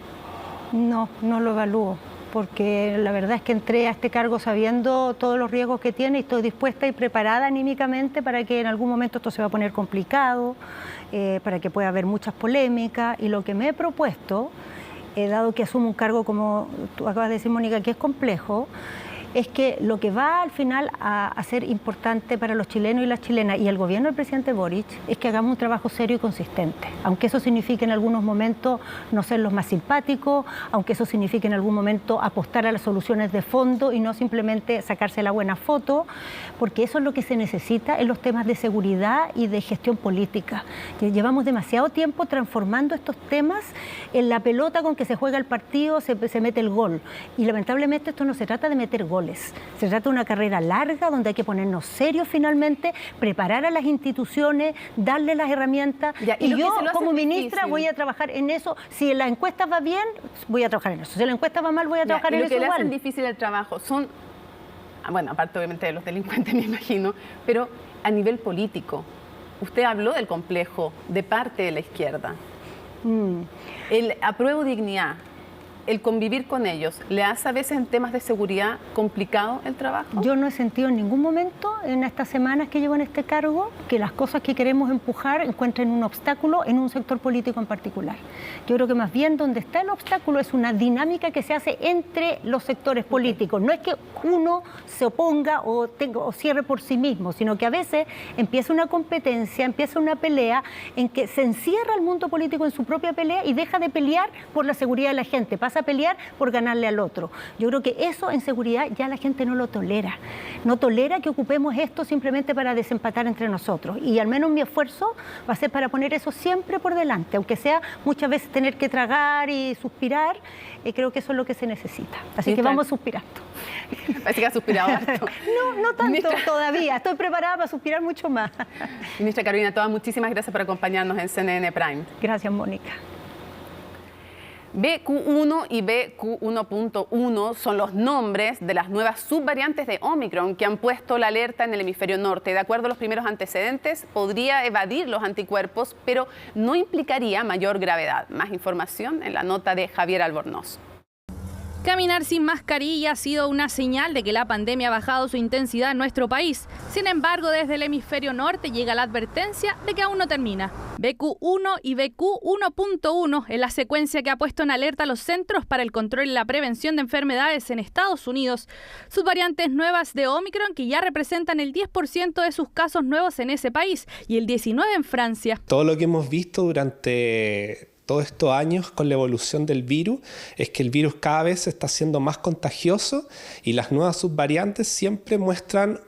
No, no lo evalúo, porque la verdad es que entré a este cargo sabiendo todos los riesgos que tiene y estoy dispuesta y preparada anímicamente para que en algún momento esto se va a poner complicado, para que pueda haber muchas polémicas, y lo que me he propuesto, dado que asumo un cargo, como tú acabas de decir, Mónica, que es complejo, es que lo que va al final a ser importante para los chilenos y las chilenas y el gobierno del presidente Boric es que hagamos un trabajo serio y consistente, aunque eso signifique en algunos momentos no ser los más simpáticos, aunque eso signifique en algún momento apostar a las soluciones de fondo y no simplemente sacarse la buena foto, porque eso es lo que se necesita en los temas de seguridad y de gestión política. Llevamos demasiado tiempo transformando estos temas en la pelota con que se juega el partido, se mete el gol, y lamentablemente esto no se trata de meter gol. Se trata de una carrera larga donde hay que ponernos serios finalmente, preparar a las instituciones, darle las herramientas. Y yo como ministra voy a trabajar en eso. Si la encuesta va bien, voy a trabajar en eso. Si la encuesta va mal, voy a trabajar en eso. Lo que le hacen difícil el trabajo son, bueno, aparte obviamente de los delincuentes me imagino, pero a nivel político. Usted habló del complejo de parte de la izquierda. El apruebo dignidad, el convivir con ellos, ¿le hace a veces en temas de seguridad complicado el trabajo? Yo no he sentido en ningún momento en estas semanas que llevo en este cargo que las cosas que queremos empujar encuentren un obstáculo en un sector político en particular. Yo creo que más bien donde está el obstáculo es una dinámica que se hace entre los sectores políticos. No es que uno se oponga o cierre por sí mismo, sino que a veces empieza una competencia, empieza una pelea en que se encierra el mundo político en su propia pelea y deja de pelear por la seguridad de la gente, pasa a pelear por ganarle al otro. Yo creo que eso en seguridad ya la gente no lo tolera. No tolera que ocupemos esto simplemente para desempatar entre nosotros. Y al menos mi esfuerzo va a ser para poner eso siempre por delante, aunque sea muchas veces tener que tragar y suspirar, creo que eso es lo que se necesita. Así que vamos suspirando. Parece que ha suspirado harto. No tanto todavía, estoy preparada para suspirar mucho más. Ministra Carolina Toa, muchísimas gracias por acompañarnos en CNN Prime. Gracias, Mónica. BQ1 y BQ1.1 son los nombres de las nuevas subvariantes de Omicron que han puesto la alerta en el hemisferio norte. De acuerdo a los primeros antecedentes, podría evadir los anticuerpos, pero no implicaría mayor gravedad. Más información en la nota de Javier Albornoz. Caminar sin mascarilla ha sido una señal de que la pandemia ha bajado su intensidad en nuestro país. Sin embargo, desde el hemisferio norte llega la advertencia de que aún no termina. BQ1 y BQ1.1 es la secuencia que ha puesto en alerta a los Centros para el Control y la Prevención de Enfermedades en Estados Unidos. Subvariantes nuevas de Omicron que ya representan el 10% de sus casos nuevos en ese país y el 19% en Francia. Todo lo que hemos visto durante todos estos años con la evolución del virus es que el virus cada vez se está haciendo más contagioso y las nuevas subvariantes siempre muestran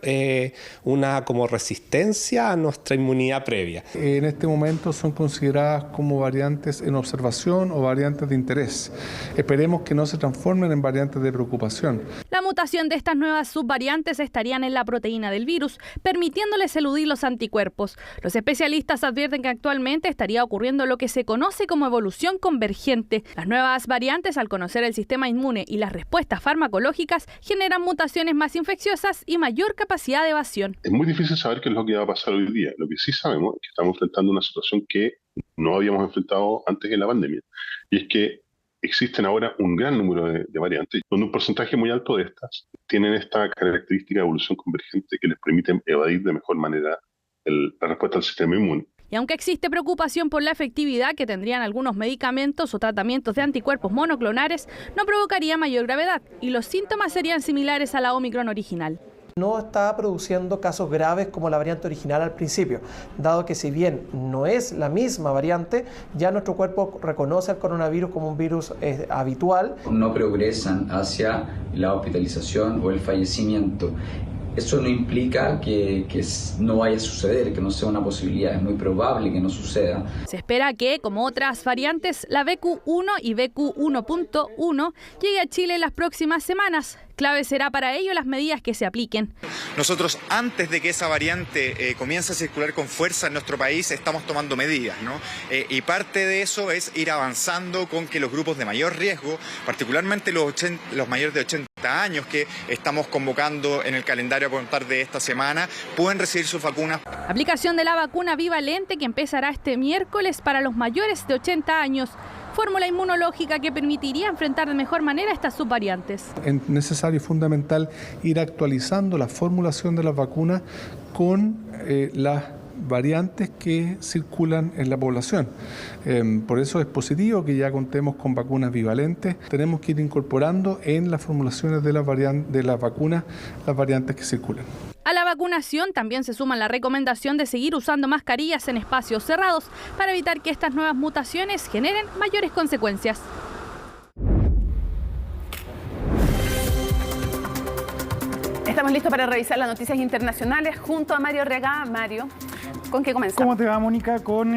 una como resistencia a nuestra inmunidad previa. En este momento son consideradas como variantes en observación o variantes de interés. Esperemos que no se transformen en variantes de preocupación. La mutación de estas nuevas subvariantes estarían en la proteína del virus, permitiéndoles eludir los anticuerpos. Los especialistas advierten que actualmente estaría ocurriendo lo que se conoce como evolución convergente. Las nuevas variantes, al conocer el sistema inmune y las respuestas farmacológicas, generan mutaciones más infecciosas y mayor capacidad de evasión. Es muy difícil saber qué es lo que va a pasar hoy día. Lo que sí sabemos es que estamos enfrentando una situación que no habíamos enfrentado antes de la pandemia. Y es que existen ahora un gran número de variantes, donde un porcentaje muy alto de estas tienen esta característica de evolución convergente que les permiten evadir de mejor manera la respuesta del sistema inmune. Y aunque existe preocupación por la efectividad que tendrían algunos medicamentos o tratamientos de anticuerpos monoclonales, no provocaría mayor gravedad y los síntomas serían similares a la Omicron original. No está produciendo casos graves como la variante original al principio, dado que si bien no es la misma variante, ya nuestro cuerpo reconoce al coronavirus como un virus habitual. No progresan hacia la hospitalización o el fallecimiento. Eso no implica que no vaya a suceder, que no sea una posibilidad, es muy probable que no suceda. Se espera que, como otras variantes, la BQ1 y BQ1.1 llegue a Chile en las próximas semanas. Clave será para ello las medidas que se apliquen. Nosotros, antes de que esa variante comience a circular con fuerza en nuestro país, estamos tomando medidas, ¿no? Y parte de eso es ir avanzando con que los grupos de mayor riesgo, particularmente los mayores de 80 años que estamos convocando en el calendario a contar de esta semana, pueden recibir sus vacunas. Aplicación de la vacuna bivalente que empezará este miércoles para los mayores de 80 años. Fórmula inmunológica que permitiría enfrentar de mejor manera estas subvariantes. Es necesario y fundamental ir actualizando la formulación de las vacunas con las variantes que circulan en la población. Por eso es positivo que ya contemos con vacunas bivalentes. Tenemos que ir incorporando en las formulaciones de las vacunas las variantes que circulan. A la vacunación también se suma la recomendación de seguir usando mascarillas en espacios cerrados para evitar que estas nuevas mutaciones generen mayores consecuencias. Estamos listos para revisar las noticias internacionales junto a Mario Rega. Mario, ¿con qué comenzamos? ¿Cómo te va, Mónica? Con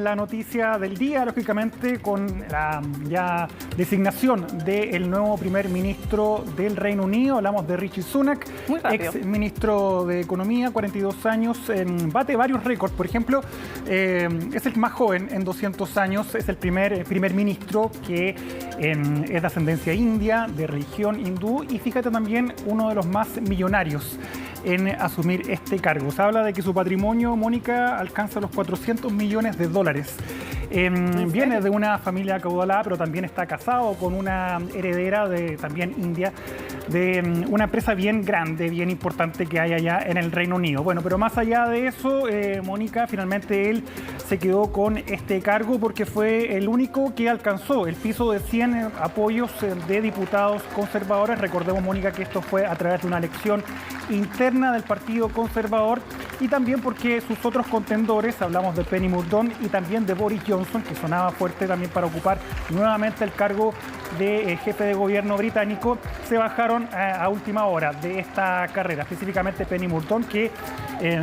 la noticia del día, lógicamente, con la ya designación del nuevo primer ministro del Reino Unido. Hablamos de Rishi Sunak, ex ministro de Economía, 42 años, bate varios récords. Por ejemplo, es el más joven en 200 años, es el primer ministro que es de ascendencia india, de religión hindú, y fíjate también uno de los más millonarios. en asumir este cargo. Se habla de que su patrimonio, Mónica, alcanza los $400 millones. Viene de una familia acaudalada, pero también está casado con una heredera de también India, de una empresa bien grande, bien importante que hay allá en el Reino Unido. Bueno, pero más allá de eso, Mónica, finalmente él se quedó con este cargo porque fue el único que alcanzó el piso de 100 apoyos de diputados conservadores. Recordemos, Mónica, que esto fue a través de una elección interna del Partido Conservador y también porque sus otros contendores, hablamos de Penny Mordaunt y también de Boris Johnson, que sonaba fuerte también para ocupar nuevamente el cargo de jefe de gobierno británico, se bajaron a última hora de esta carrera, específicamente Penny Mordaunt, que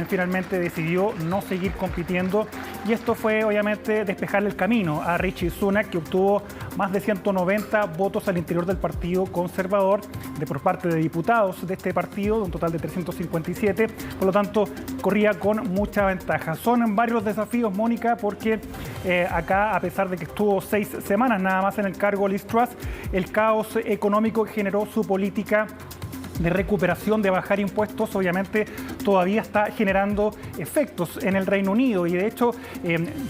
finalmente decidió no seguir compitiendo, y esto fue obviamente despejarle el camino a Rishi Sunak, que obtuvo más de 190 votos al interior del Partido Conservador por parte de diputados de este partido, de un total de 357, por lo tanto corría con mucha ventaja. Son varios desafíos, Mónica, porque acá, a pesar de que estuvo 6 semanas nada más en el cargo Liz Truss, el caos económico que generó su política de recuperación, de bajar impuestos, obviamente todavía está generando efectos en el Reino Unido. Y de hecho,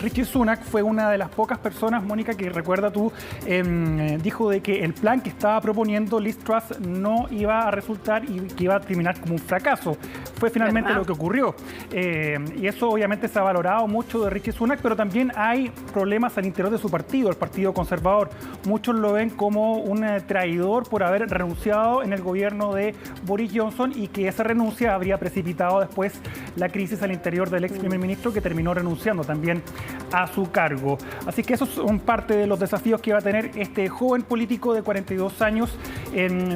Rishi Sunak fue una de las pocas personas, Mónica, que recuerda tú, dijo de que el plan que estaba proponiendo Liz Truss no iba a resultar y que iba a terminar como un fracaso. Fue finalmente lo que ocurrió. Y eso obviamente se ha valorado mucho de Rishi Sunak, pero también hay problemas al interior de su partido, el Partido Conservador. Muchos lo ven como un traidor por haber renunciado en el gobierno de Boris Johnson y que esa renuncia habría precipitado después la crisis al interior del ex primer ministro, que terminó renunciando también a su cargo. Así que esos son parte de los desafíos que va a tener este joven político de 42 años,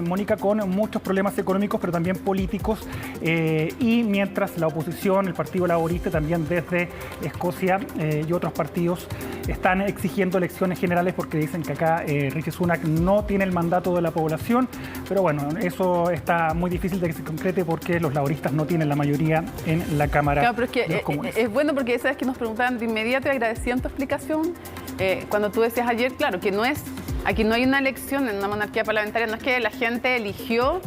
Mónica, con muchos problemas económicos pero también políticos, y mientras la oposición, el Partido Laborista también desde Escocia y otros partidos están exigiendo elecciones generales porque dicen que acá Rishi Sunak no tiene el mandato de la población, pero bueno, eso está muy difícil de que se concrete porque los laboristas no tienen la mayoría en la Cámara. Claro, pero es que de los Comunes. Es bueno porque sabes que nos preguntaban de inmediato y agradecían tu explicación cuando tú decías ayer, claro, que no es, aquí no hay una elección en una monarquía parlamentaria, no es que la gente eligió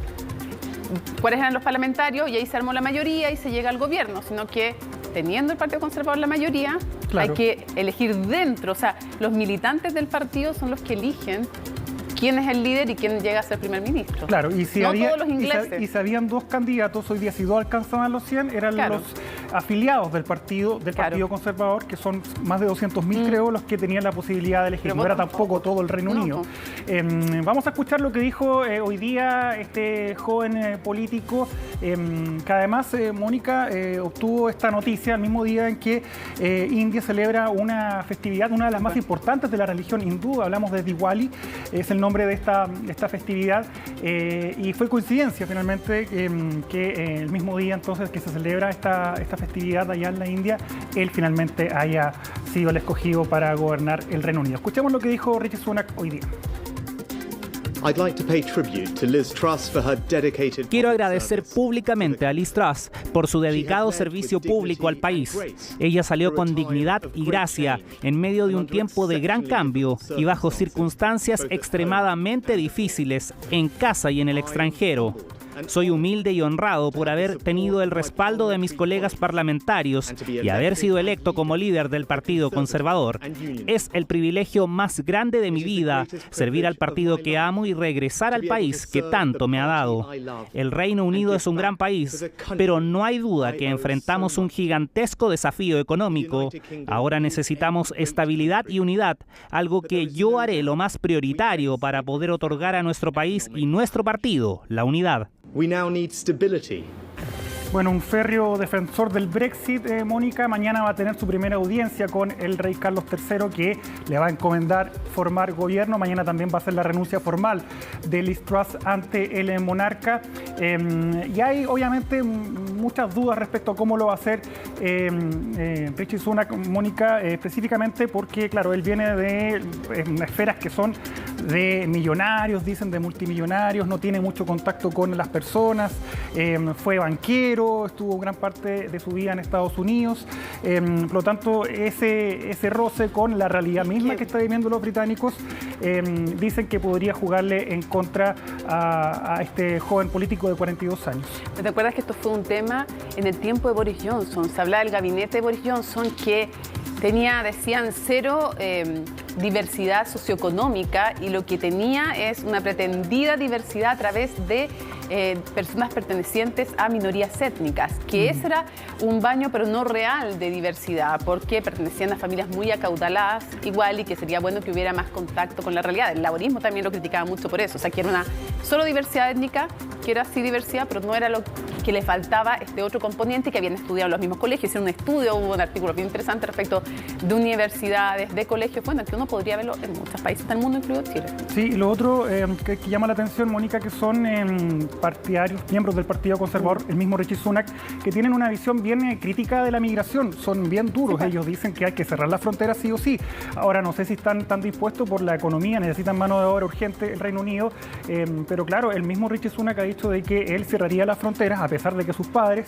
cuáles eran los parlamentarios y ahí se armó la mayoría y se llega al gobierno, sino que teniendo el Partido Conservador la mayoría, claro, hay que elegir dentro, o sea, los militantes del partido son los que eligen quién es el líder y quién llega a ser primer ministro. Claro, y si no había, todos los ingleses. Y si habían 2 candidatos, hoy día si 2 alcanzaban los 100, eran los afiliados del Partido Conservador, que son más de 200.000, creo, los que tenían la posibilidad de elegir. No era tampoco todo el Reino Unido. Vamos a escuchar lo que dijo hoy día este joven político, que además, Mónica, obtuvo esta noticia el mismo día en que India celebra una festividad, una de las más importantes de la religión hindú. Hablamos de Diwali, es el nombre de esta festividad, y fue coincidencia finalmente que el mismo día entonces que se celebra esta festividad allá en la India, él finalmente haya sido el escogido para gobernar el Reino Unido. Escuchemos lo que dijo Rishi Sunak hoy día. Quiero agradecer públicamente a Liz Truss por su dedicado servicio público al país. Ella salió con dignidad y gracia en medio de un tiempo de gran cambio y bajo circunstancias extremadamente difíciles en casa y en el extranjero. Soy humilde y honrado por haber tenido el respaldo de mis colegas parlamentarios y haber sido electo como líder del Partido Conservador. Es el privilegio más grande de mi vida, servir al partido que amo y regresar al país que tanto me ha dado. El Reino Unido es un gran país, pero no hay duda que enfrentamos un gigantesco desafío económico. Ahora necesitamos estabilidad y unidad, algo que yo haré lo más prioritario para poder otorgar a nuestro país y nuestro partido la unidad. We now need stability. Bueno, un férreo defensor del Brexit, Mónica, mañana va a tener su primera audiencia con el rey Carlos III, que le va a encomendar formar gobierno. Mañana también va a ser la renuncia formal de Liz Truss ante el monarca. Y hay obviamente muchas dudas respecto a cómo lo va a hacer Rishi Sunak, Mónica, específicamente porque, claro, él viene de esferas que son de millonarios, dicen de multimillonarios, no tiene mucho contacto con las personas, fue banquero, extranjero, estuvo gran parte de su vida en Estados Unidos. Por lo tanto, ese roce con la realidad misma que están viviendo los británicos, dicen que podría jugarle en contra a este joven político de 42 años. ¿Te acuerdas que esto fue un tema en el tiempo de Boris Johnson? Se hablaba del gabinete de Boris Johnson que decían, cero diversidad socioeconómica, y lo que tenía es una pretendida diversidad a través de personas pertenecientes a minorías étnicas, que ese era un baño pero no real de diversidad, porque pertenecían a familias muy acaudaladas igual, y que sería bueno que hubiera más contacto con la realidad. El laborismo también lo criticaba mucho por eso, o sea, que era una solo diversidad étnica, que era sí diversidad, pero no era lo que le faltaba este otro componente que habían estudiado en los mismos colegios. Hicieron un estudio, hubo un artículo bien interesante respecto de universidades, de colegios, bueno, que uno podría verlo en muchos países del mundo, incluido Chile. Sí, lo otro que llama la atención, Mónica, que son partidarios, miembros del Partido Conservador, el mismo Rishi Sunak, que tienen una visión bien crítica de la migración, son bien duros. Sí, ellos dicen que hay que cerrar las fronteras sí o sí. Ahora, no sé si están tan dispuestos por la economía, necesitan mano de obra urgente el Reino Unido, pero claro, el mismo Rishi Sunak ha dicho de que él cerraría las fronteras a pesar de que sus padres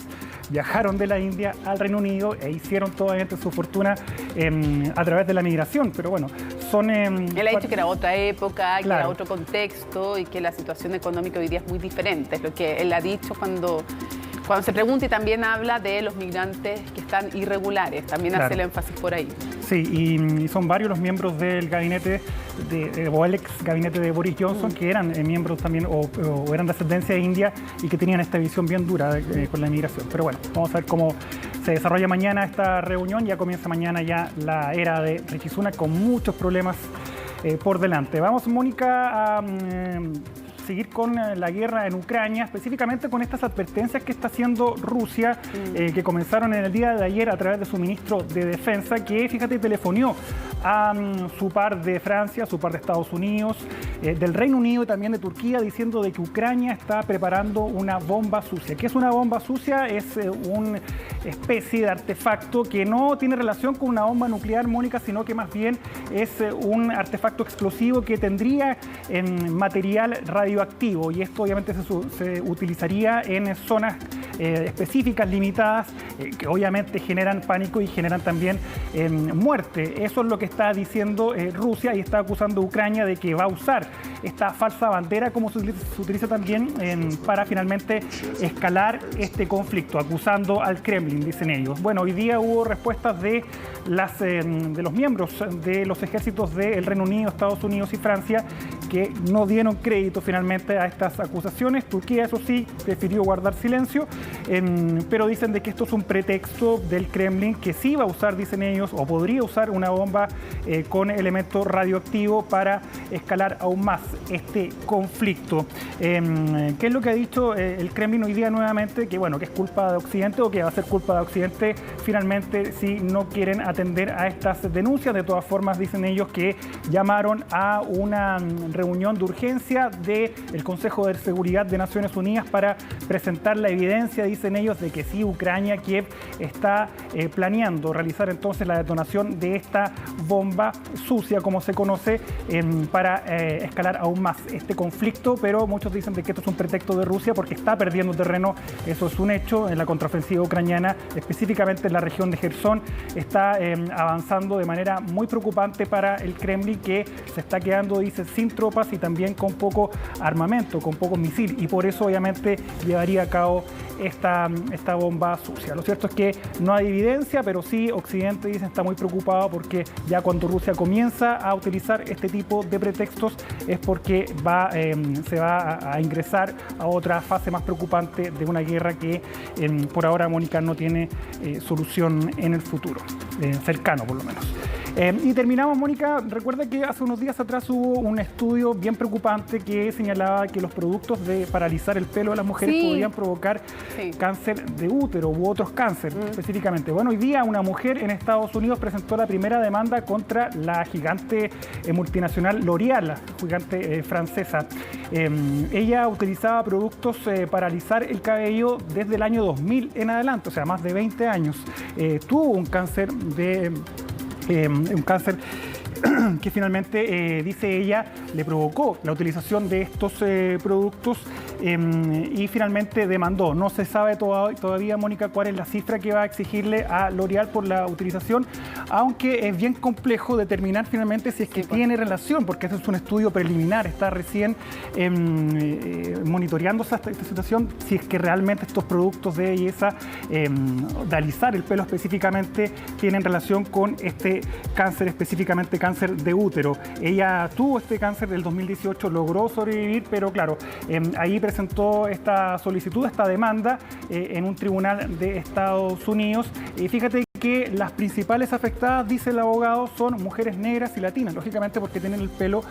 viajaron de la India al Reino Unido e hicieron toda su fortuna a través de la migración, pero bueno, son... él ha dicho que era otra época, que claro, era otro contexto y que la situación económica hoy día es muy diferente, es lo que él ha dicho cuando se pregunta, y también habla de los migrantes que están irregulares, también claro, hace el énfasis por ahí. Sí, y son varios los miembros del gabinete o el ex gabinete de Boris Johnson que eran miembros también o eran de ascendencia india y que tenían esta visión bien dura con la inmigración. Pero bueno, vamos a ver cómo se desarrolla mañana esta reunión. Ya comienza mañana ya la era de Rishi Sunak con muchos problemas por delante. Vamos, Mónica, a seguir con la guerra en Ucrania, específicamente con estas advertencias que está haciendo Rusia, que comenzaron en el día de ayer a través de su ministro de Defensa, que, fíjate, telefonió a su par de Francia, su par de Estados Unidos, del Reino Unido y también de Turquía, diciendo de que Ucrania está preparando una bomba sucia. ¿Qué es una bomba sucia? Es una especie de artefacto que no tiene relación con una bomba nuclear, Mónica, sino que más bien es un artefacto explosivo que tendría material radioactivo, y esto obviamente se utilizaría en zonas específicas, limitadas, que obviamente generan pánico y generan también muerte. Eso es lo que está diciendo Rusia, y está acusando a Ucrania de que va a usar esta falsa bandera, como se utiliza también para finalmente escalar este conflicto, acusando al Kremlin, dicen ellos. Bueno, hoy día hubo respuestas de los miembros de los ejércitos del Reino Unido, Estados Unidos y Francia, que no dieron crédito finalmente a estas acusaciones. Turquía, eso sí, prefirió guardar silencio, pero dicen de que esto es un pretexto del Kremlin, que sí va a usar, dicen ellos, o podría usar una bomba con elemento radioactivo para escalar aún más este conflicto. ¿Qué es lo que ha dicho el Kremlin hoy día nuevamente? Que bueno, que es culpa de Occidente, o que va a ser culpa de Occidente finalmente si no quieren atender a estas denuncias. De todas formas, dicen ellos que llamaron a una reunión de urgencia del Consejo de Seguridad de Naciones Unidas para presentar la evidencia, dicen ellos, de que sí, Ucrania, Kiev, está planeando realizar entonces la detonación de esta bomba sucia, como se conoce, para escalar aún más este conflicto. Pero muchos dicen de que esto es un pretexto de Rusia porque está perdiendo terreno. Eso es un hecho. En la contraofensiva ucraniana, específicamente en la región de Jersón, está avanzando de manera muy preocupante para el Kremlin, que se está quedando, dice, sin tropas y también con poco armamento, con pocos misiles, y por eso obviamente llevaría a cabo esta bomba sucia. Lo cierto es que no hay evidencia, pero sí Occidente, dicen, está muy preocupado porque ya cuando Rusia comienza a utilizar este tipo de pretextos es porque se va a ingresar a otra fase más preocupante de una guerra que por ahora, Mónica, no tiene solución en el futuro, cercano por lo menos. Y terminamos, Mónica. Recuerda que hace unos días atrás hubo un estudio bien preocupante que señalaba que los productos de paralizar el pelo de las mujeres podían provocar cáncer de útero u otros cánceres específicamente. Bueno, hoy día una mujer en Estados Unidos presentó la primera demanda contra la gigante multinacional L'Oréal, la gigante francesa. Ella utilizaba productos para alisar el cabello desde el año 2000 en adelante, o sea, más de 20 años. Tuvo un cáncer que finalmente, dice ella, le provocó la utilización de estos productos y finalmente demandó. No se sabe todavía, Mónica, cuál es la cifra que va a exigirle a L'Oréal por la utilización, aunque es bien complejo determinar finalmente si es que tiene relación, porque este es un estudio preliminar, está recién monitoreando esta situación, si es que realmente estos productos de belleza, de alisar el pelo específicamente, tienen relación con este cáncer, específicamente cáncer de útero. Ella tuvo este cáncer del 2018, logró sobrevivir, pero claro, ahí presentó esta solicitud, esta demanda en un tribunal de Estados Unidos. Y fíjate que las principales afectadas, dice el abogado, son mujeres negras y latinas, lógicamente porque tienen el pelo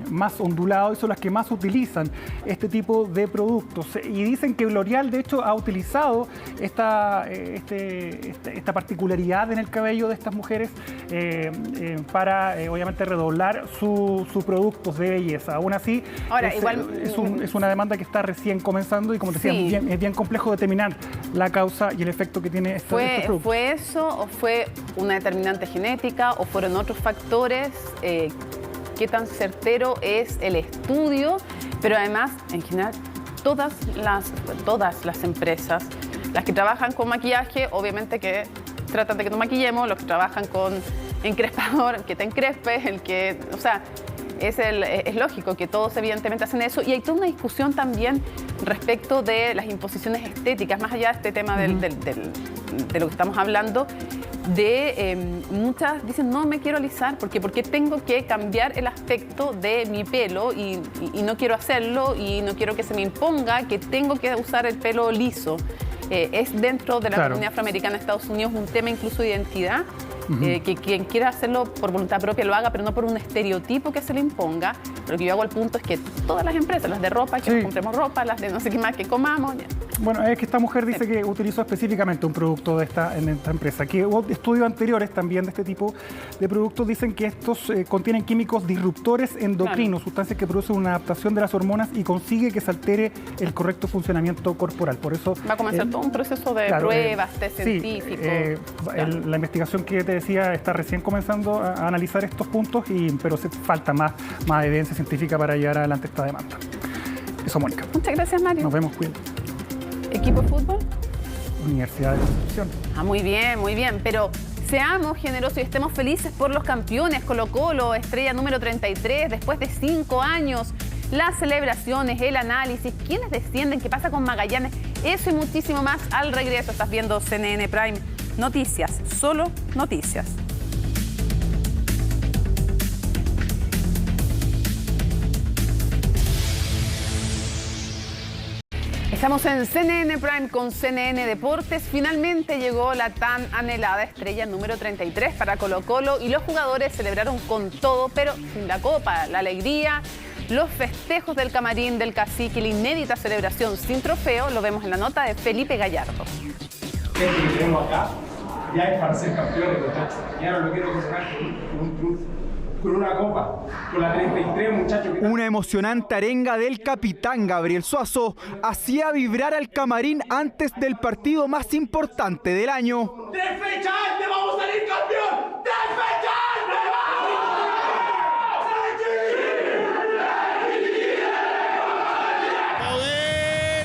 más ondulado y son las que más utilizan este tipo de productos. Y dicen que L'Oréal, de hecho, ha utilizado esta particularidad en el cabello de estas mujeres para, obviamente, redoblar sus productos de belleza. Aún así, ahora, es una demanda que está recién comenzando y, como te decía, es bien complejo determinar la causa y el efecto que tiene estos productos. ¿Fue eso o fue una determinante genética o fueron otros factores? ¿Qué tan certero es el estudio? Pero además, en general, todas las empresas, las que trabajan con maquillaje, obviamente que tratan de que nos maquillemos, los que trabajan con encrespador, que te encrespes, o sea, es lógico que todos evidentemente hacen eso, y hay toda una discusión también respecto de las imposiciones estéticas, más allá de este tema de lo que estamos hablando, muchas dicen no me quiero alisar porque tengo que cambiar el aspecto de mi pelo y no quiero hacerlo y no quiero que se me imponga que tengo que usar el pelo liso. Es dentro de la comunidad afroamericana de Estados Unidos un tema incluso de identidad. Que quien quiera hacerlo por voluntad propia lo haga, pero no por un estereotipo que se le imponga. Lo que yo hago al punto es que todas las empresas, las de ropa, que nos compremos ropa, las de no sé qué más que comamos. Bueno, es que esta mujer dice que utilizó específicamente un producto en esta empresa, que hubo estudios anteriores también de este tipo de productos, dicen que estos contienen químicos disruptores endocrinos, sustancias que producen una adaptación de las hormonas y consigue que se altere el correcto funcionamiento corporal. Por eso va a comenzar todo un proceso de pruebas, test científicos. La investigación que te decía está recién comenzando a analizar estos puntos, pero falta más evidencia científica para llevar adelante esta demanda. Eso, Mónica. Muchas gracias, Mario. Nos vemos, cuídate. ¿Equipo de fútbol? Universidad de Concepción. Muy bien, pero seamos generosos y estemos felices por los campeones. Colo-Colo, estrella número 33, después de 5 años. Las celebraciones, el análisis, quiénes descienden, qué pasa con Magallanes, eso y muchísimo más al regreso. Estás viendo CNN Prime. Noticias, solo noticias. Estamos en CNN Prime con CNN Deportes. Finalmente llegó la tan anhelada estrella número 33 para Colo-Colo y los jugadores celebraron con todo, pero sin la copa, la alegría, los festejos del camarín del Cacique y la inédita celebración sin trofeo, lo vemos en la nota de Felipe Gallardo. Esto que tenemos acá ya es para ser campeones, muchachos. Ya no lo quiero cocinar con un triunfo, con una copa, con la 33, muchachos. Una emocionante arenga del capitán Gabriel Suazo hacía vibrar al camarín antes del partido más importante del año. 3 fechas antes vamos a salir campeón. 3 fechas antes vamos.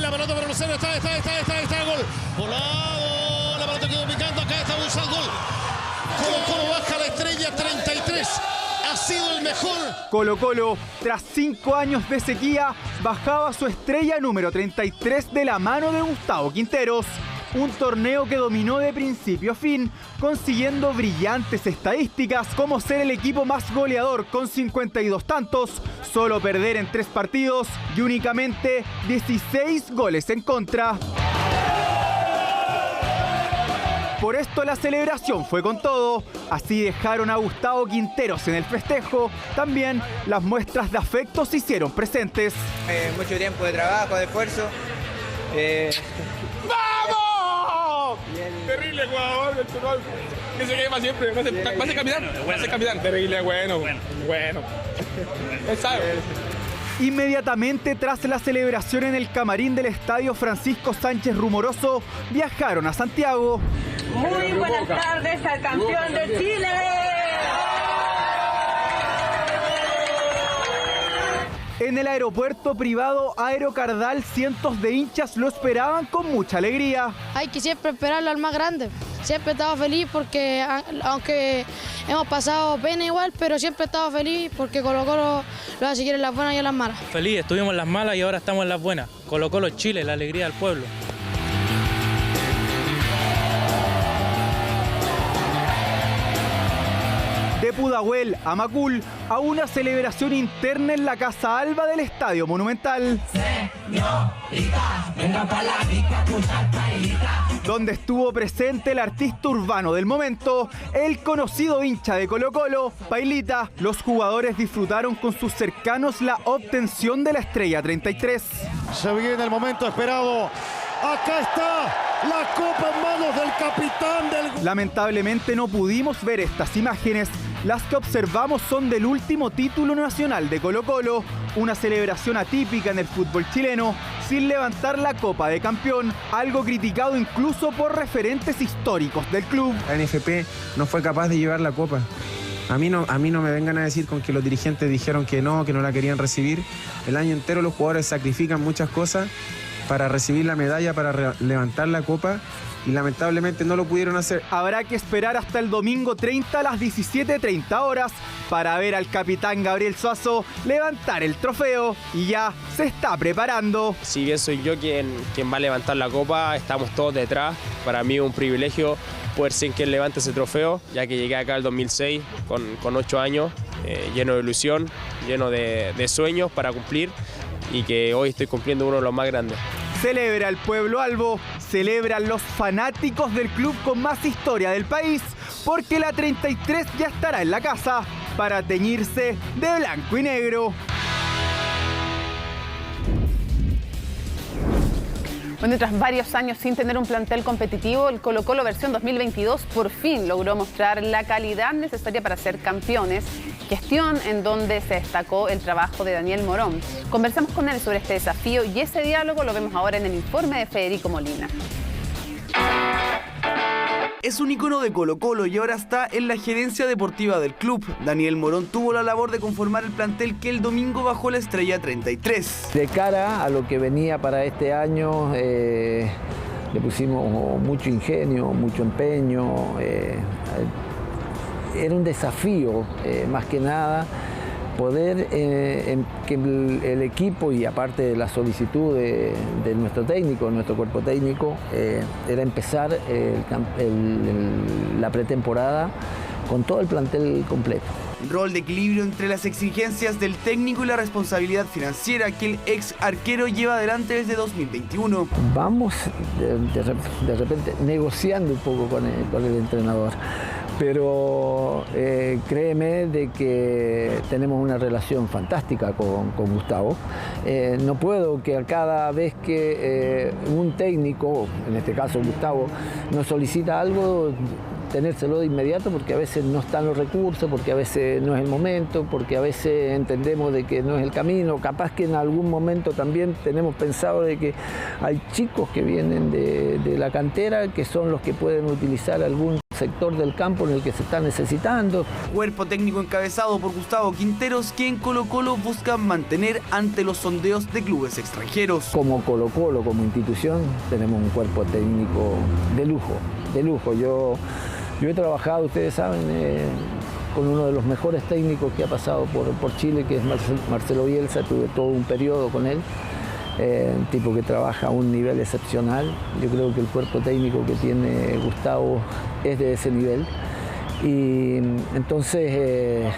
La pelota para Lucero, está el gol. Volado, la pelota quedó picando, acá está Gonzalo, gol. Colo-Colo baja la estrella 33. Ha sido el mejor. Colo-Colo, tras 5 años de sequía, bajaba su estrella número 33 de la mano de Gustavo Quinteros. Un torneo que dominó de principio a fin, consiguiendo brillantes estadísticas como ser el equipo más goleador con 52 tantos, solo perder en 3 partidos y únicamente 16 goles en contra. Por esto la celebración fue con todo, así dejaron a Gustavo Quinteros en el festejo, también las muestras de afecto se hicieron presentes. Mucho tiempo de trabajo, de esfuerzo. ¡Vamos! Terrible jugador, que se quema siempre, va a ser capitán, terrible, bueno. Él sabe. Inmediatamente tras la celebración en el camarín del estadio Francisco Sánchez Rumoroso, viajaron a Santiago. Muy buenas tardes al campeón de Chile. En el aeropuerto privado Aerocardal, cientos de hinchas lo esperaban con mucha alegría. Hay que siempre esperarlo al más grande. Siempre he estado feliz porque, aunque hemos pasado pena igual, pero siempre he estado feliz porque Colo-Colo lo va a seguir en las buenas y en las malas. Feliz, estuvimos en las malas y ahora estamos en las buenas. Colo-Colo Chile, la alegría del pueblo. De Pudahuel a Macul, a una celebración interna en la Casa Alba del Estadio Monumental, donde estuvo presente el artista urbano del momento, el conocido hincha de Colo-Colo, Pailita. Los jugadores disfrutaron con sus cercanos la obtención de la estrella 33. Se viene el momento esperado. Acá está la copa en manos del capitán del... Lamentablemente no pudimos ver estas imágenes. Las que observamos son del último título nacional de Colo-Colo, una celebración atípica en el fútbol chileno, sin levantar la Copa de Campeón, algo criticado incluso por referentes históricos del club. La NFP no fue capaz de llevar la Copa. A mí no me vengan a decir con que los dirigentes dijeron que no la querían recibir. El año entero los jugadores sacrifican muchas cosas para recibir la medalla, para levantar la Copa, y lamentablemente no lo pudieron hacer. Habrá que esperar hasta el domingo 30 a las 17:30 horas para ver al capitán Gabriel Suazo levantar el trofeo, y ya se está preparando. Si bien soy yo quien va a levantar la copa, estamos todos detrás. Para mí es un privilegio poder ser quien levante ese trofeo, ya que llegué acá el 2006 con 8 años, lleno de ilusión, lleno de sueños para cumplir, y que hoy estoy cumpliendo uno de los más grandes. Celebra el pueblo albo, celebran los fanáticos del club con más historia del país, porque la 33 ya estará en la casa para teñirse de blanco y negro. Bueno, tras varios años sin tener un plantel competitivo, el Colo-Colo versión 2022 por fin logró mostrar la calidad necesaria para ser campeones, gestión en donde se destacó el trabajo de Daniel Morón. Conversamos con él sobre este desafío y ese diálogo lo vemos ahora en el informe de Federico Molina. Es un ícono de Colo-Colo y ahora está en la gerencia deportiva del club. Daniel Morón tuvo la labor de conformar el plantel que el domingo bajó la estrella 33. De cara a lo que venía para este año, le pusimos mucho ingenio, mucho empeño. Era un desafío, más que nada, poder que el equipo, y aparte de la solicitud de nuestro técnico, nuestro cuerpo técnico, era empezar la pretemporada con todo el plantel completo. Rol de equilibrio entre las exigencias del técnico y la responsabilidad financiera que el ex arquero lleva adelante desde 2021. Vamos de repente negociando un poco con el entrenador. Pero créeme de que tenemos una relación fantástica con Gustavo. No puedo que a cada vez que un técnico, en este caso Gustavo, nos solicita algo, tenérselo de inmediato, porque a veces no están los recursos, porque a veces no es el momento, porque a veces entendemos de que no es el camino. Capaz que en algún momento también tenemos pensado de que hay chicos que vienen de la cantera que son los que pueden utilizar algún sector del campo en el que se está necesitando. Cuerpo técnico encabezado por Gustavo Quinteros, que en Colo-Colo busca mantener ante los sondeos de clubes extranjeros. Como Colo-Colo, como institución, tenemos un cuerpo técnico de lujo, de lujo. Yo he trabajado, ustedes saben, con uno de los mejores técnicos que ha pasado por Chile, que es Marcelo Bielsa. Tuve todo un periodo con él. Un tipo que trabaja a un nivel excepcional. Yo creo que el cuerpo técnico que tiene Gustavo es de ese nivel, y entonces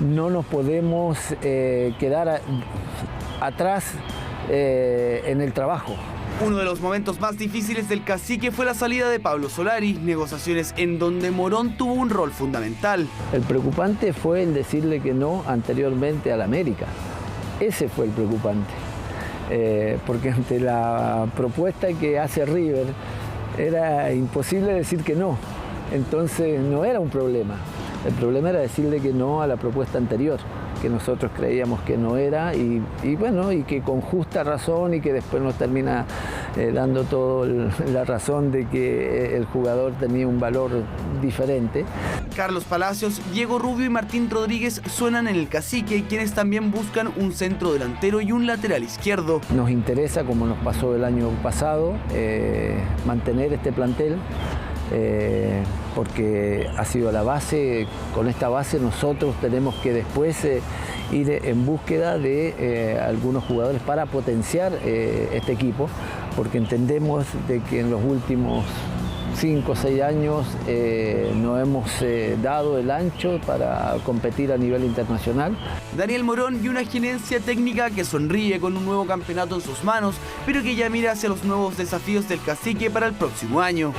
no nos podemos quedar atrás en el trabajo. Uno de los momentos más difíciles del cacique fue la salida de Pablo Solari, negociaciones en donde Morón tuvo un rol fundamental. El preocupante fue el decirle que no anteriormente al América. Ese fue el preocupante. Porque ante la propuesta que hace River era imposible decir que no, entonces no era un problema. El problema era decirle que no a la propuesta anterior, que nosotros creíamos que no era, y bueno, y que con justa razón, y que después nos termina dando toda la razón de que el jugador tenía un valor diferente. Carlos Palacios, Diego Rubio y Martín Rodríguez suenan en el Cacique, quienes también buscan un centro delantero y un lateral izquierdo. Nos interesa, como nos pasó el año pasado, mantener este plantel. Porque ha sido la base. Con esta base nosotros tenemos que después ir en búsqueda de algunos jugadores para potenciar este equipo, porque entendemos de que en los últimos 5 o 6 años no hemos dado el ancho para competir a nivel internacional. Daniel Morón y una gerencia técnica que sonríe con un nuevo campeonato en sus manos, pero que ya mira hacia los nuevos desafíos del Cacique para el próximo año.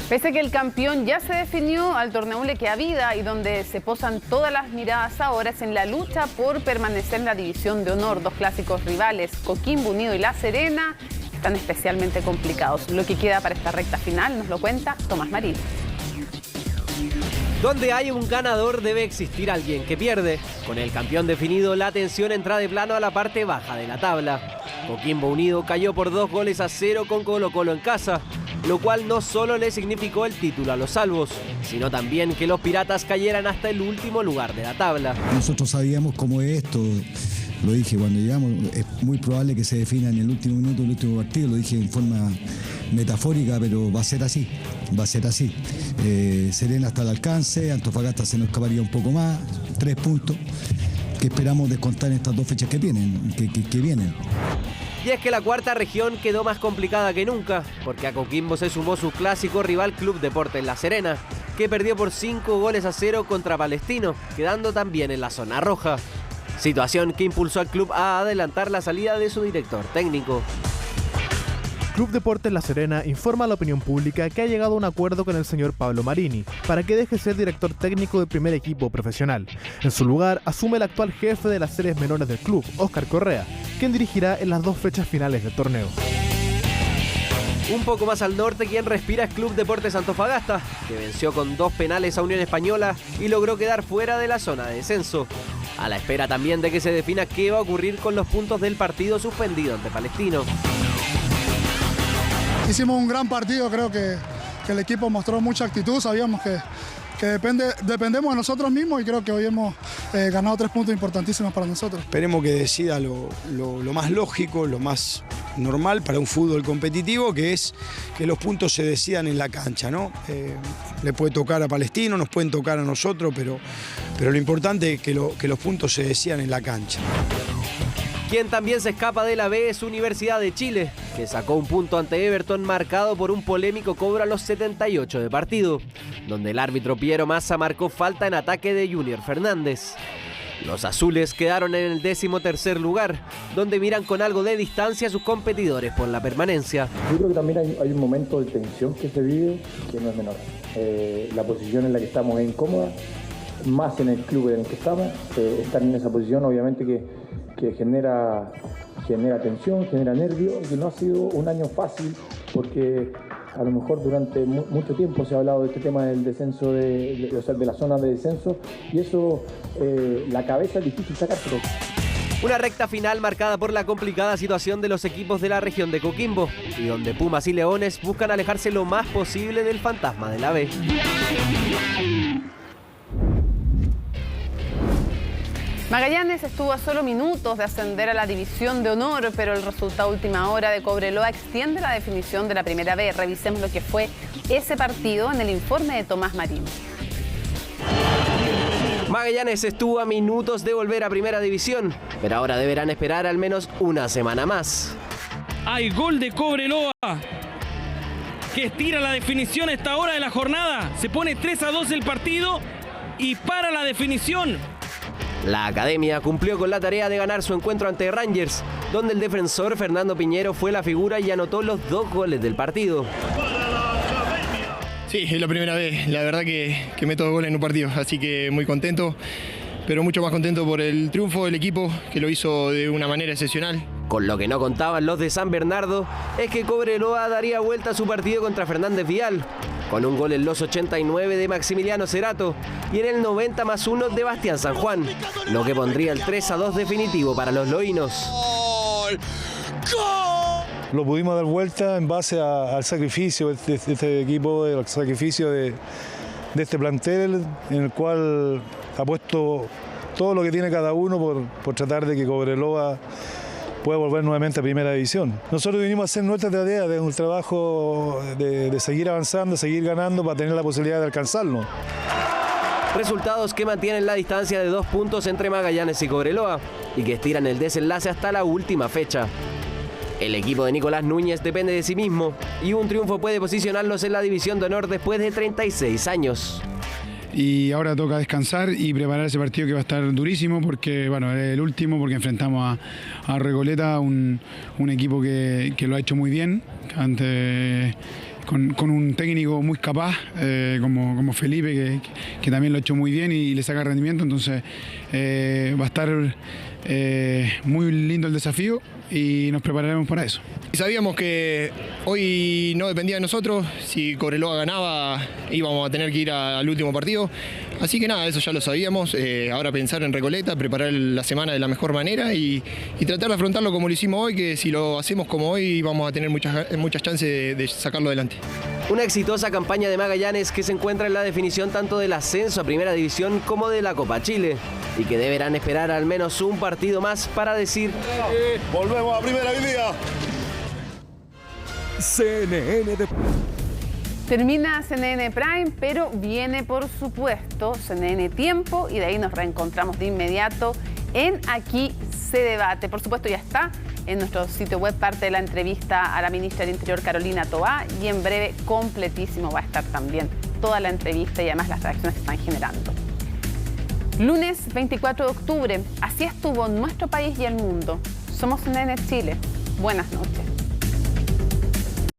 Pese a que el campeón ya se definió, al torneo le queda vida y donde se posan todas las miradas ahora es en la lucha por permanecer en la división de honor. Dos clásicos rivales, Coquimbo Unido y La Serena, están especialmente complicados. Lo que queda para esta recta final nos lo cuenta Tomás Marín. Donde hay un ganador debe existir alguien que pierde. Con el campeón definido, la tensión entra de plano a la parte baja de la tabla. Coquimbo Unido cayó por 2-0 con Colo-Colo en casa, lo cual no solo le significó el título a los salvos, sino también que los Piratas cayeran hasta el último lugar de la tabla. Nosotros sabíamos cómo es esto, lo dije cuando llegamos, es muy probable que se defina en el último minuto del último partido, lo dije en forma metafórica, pero va a ser así, va a ser así. Serena hasta el alcance, Antofagasta se nos escaparía un poco más, 3 puntos, que esperamos descontar en estas 2 fechas que vienen. Y es que la cuarta región quedó más complicada que nunca, porque a Coquimbo se sumó su clásico rival Club Deportes La Serena, que perdió por 5-0 contra Palestino, quedando también en la zona roja. Situación que impulsó al club a adelantar la salida de su director técnico. Club Deportes La Serena informa a la opinión pública que ha llegado a un acuerdo con el señor Pablo Marini para que deje ser director técnico del primer equipo profesional. En su lugar asume el actual jefe de las series menores del club, Óscar Correa, quien dirigirá en las 2 fechas finales del torneo. Un poco más al norte, quien respira es Club Deportes Antofagasta, que venció con 2 penales a Unión Española y logró quedar fuera de la zona de descenso. A la espera también de que se defina qué va a ocurrir con los puntos del partido suspendido ante Palestino. Hicimos un gran partido, creo que el equipo mostró mucha actitud, sabíamos que dependemos de nosotros mismos y creo que hoy hemos ganado 3 puntos importantísimos para nosotros. Esperemos que decida lo más lógico, lo más normal para un fútbol competitivo, que es que los puntos se decidan en la cancha, ¿no? Le puede tocar a Palestino, nos pueden tocar a nosotros, pero lo importante es que los puntos se decidan en la cancha. Quien también se escapa de la B es Universidad de Chile, que sacó un punto ante Everton marcado por un polémico cobro a los 78 de partido, donde el árbitro Piero Massa marcó falta en ataque de Junior Fernández. Los azules quedaron en el 13º lugar, donde miran con algo de distancia a sus competidores por la permanencia. Yo creo que también hay un momento de tensión que se vive que no es menor. La posición en la que estamos es incómoda, más en el club en el que estamos. Estar en esa posición obviamente que genera tensión, genera nervio, y no ha sido un año fácil porque a lo mejor durante mucho tiempo se ha hablado de este tema del descenso, de la zona de descenso, y eso, la cabeza es difícil sacárselo. Una recta final marcada por la complicada situación de los equipos de la región de Coquimbo, y donde Pumas y Leones buscan alejarse lo más posible del fantasma de la B. Magallanes estuvo a solo minutos de ascender a la división de honor, pero el resultado última hora de Cobreloa extiende la definición de la primera B. Revisemos lo que fue ese partido en el informe de Tomás Marín. Magallanes estuvo a minutos de volver a primera división, pero ahora deberán esperar al menos una semana más. Hay gol de Cobreloa, que estira la definición a esta hora de la jornada. Se pone 3-2 el partido y para la definición. La academia cumplió con la tarea de ganar su encuentro ante Rangers, donde el defensor Fernando Piñero fue la figura y anotó los 2 goles del partido. Sí, es la primera vez, la verdad que meto 2 goles en un partido, así que muy contento, pero mucho más contento por el triunfo del equipo, que lo hizo de una manera excepcional. Con lo que no contaban los de San Bernardo es que Cobreloa daría vuelta a su partido contra Fernández Vial, con un gol en los 89 de Maximiliano Cerato y en el 90+1 de Bastián San Juan, lo que pondría el 3-2 definitivo para los loínos. Lo pudimos dar vuelta en base al sacrificio de este equipo, el sacrificio de este plantel, en el cual ha puesto todo lo que tiene cada uno por tratar de que Cobreloa pueda volver nuevamente a Primera División. Nosotros vinimos a hacer nuestra tarea de un trabajo de seguir avanzando, seguir ganando para tener la posibilidad de alcanzarlo. Resultados que mantienen la distancia de 2 puntos entre Magallanes y Cobreloa y que estiran el desenlace hasta la última fecha. El equipo de Nicolás Núñez depende de sí mismo y un triunfo puede posicionarlos en la División de Honor después de 36 años. Y ahora toca descansar y preparar ese partido que va a estar durísimo porque, bueno, es el último porque enfrentamos a Recoleta, un equipo que lo ha hecho muy bien, con un técnico muy capaz como Felipe, que también lo ha hecho muy bien y le saca rendimiento, entonces va a estar muy lindo el desafío y nos prepararemos para eso. Sabíamos que hoy no dependía de nosotros, si Cobreloa ganaba íbamos a tener que ir al último partido, así que nada, eso ya lo sabíamos, ahora pensar en Recoleta, preparar la semana de la mejor manera y tratar de afrontarlo como lo hicimos hoy, que si lo hacemos como hoy vamos a tener muchas chances de sacarlo adelante. Una exitosa campaña de Magallanes que se encuentra en la definición tanto del ascenso a Primera División como de la Copa Chile y que deberán esperar al menos un partido más para decir volvemos a Primera División. CNN Termina CNN Prime, pero viene por supuesto CNN Tiempo y de ahí nos reencontramos de inmediato en Aquí se debate. Por supuesto ya está en nuestro sitio web parte de la entrevista a la ministra del Interior Carolina Toá y en breve completísimo va a estar también toda la entrevista y además las reacciones que están generando. Lunes 24 de octubre, así estuvo nuestro país y el mundo. Somos CNN Chile. Buenas noches.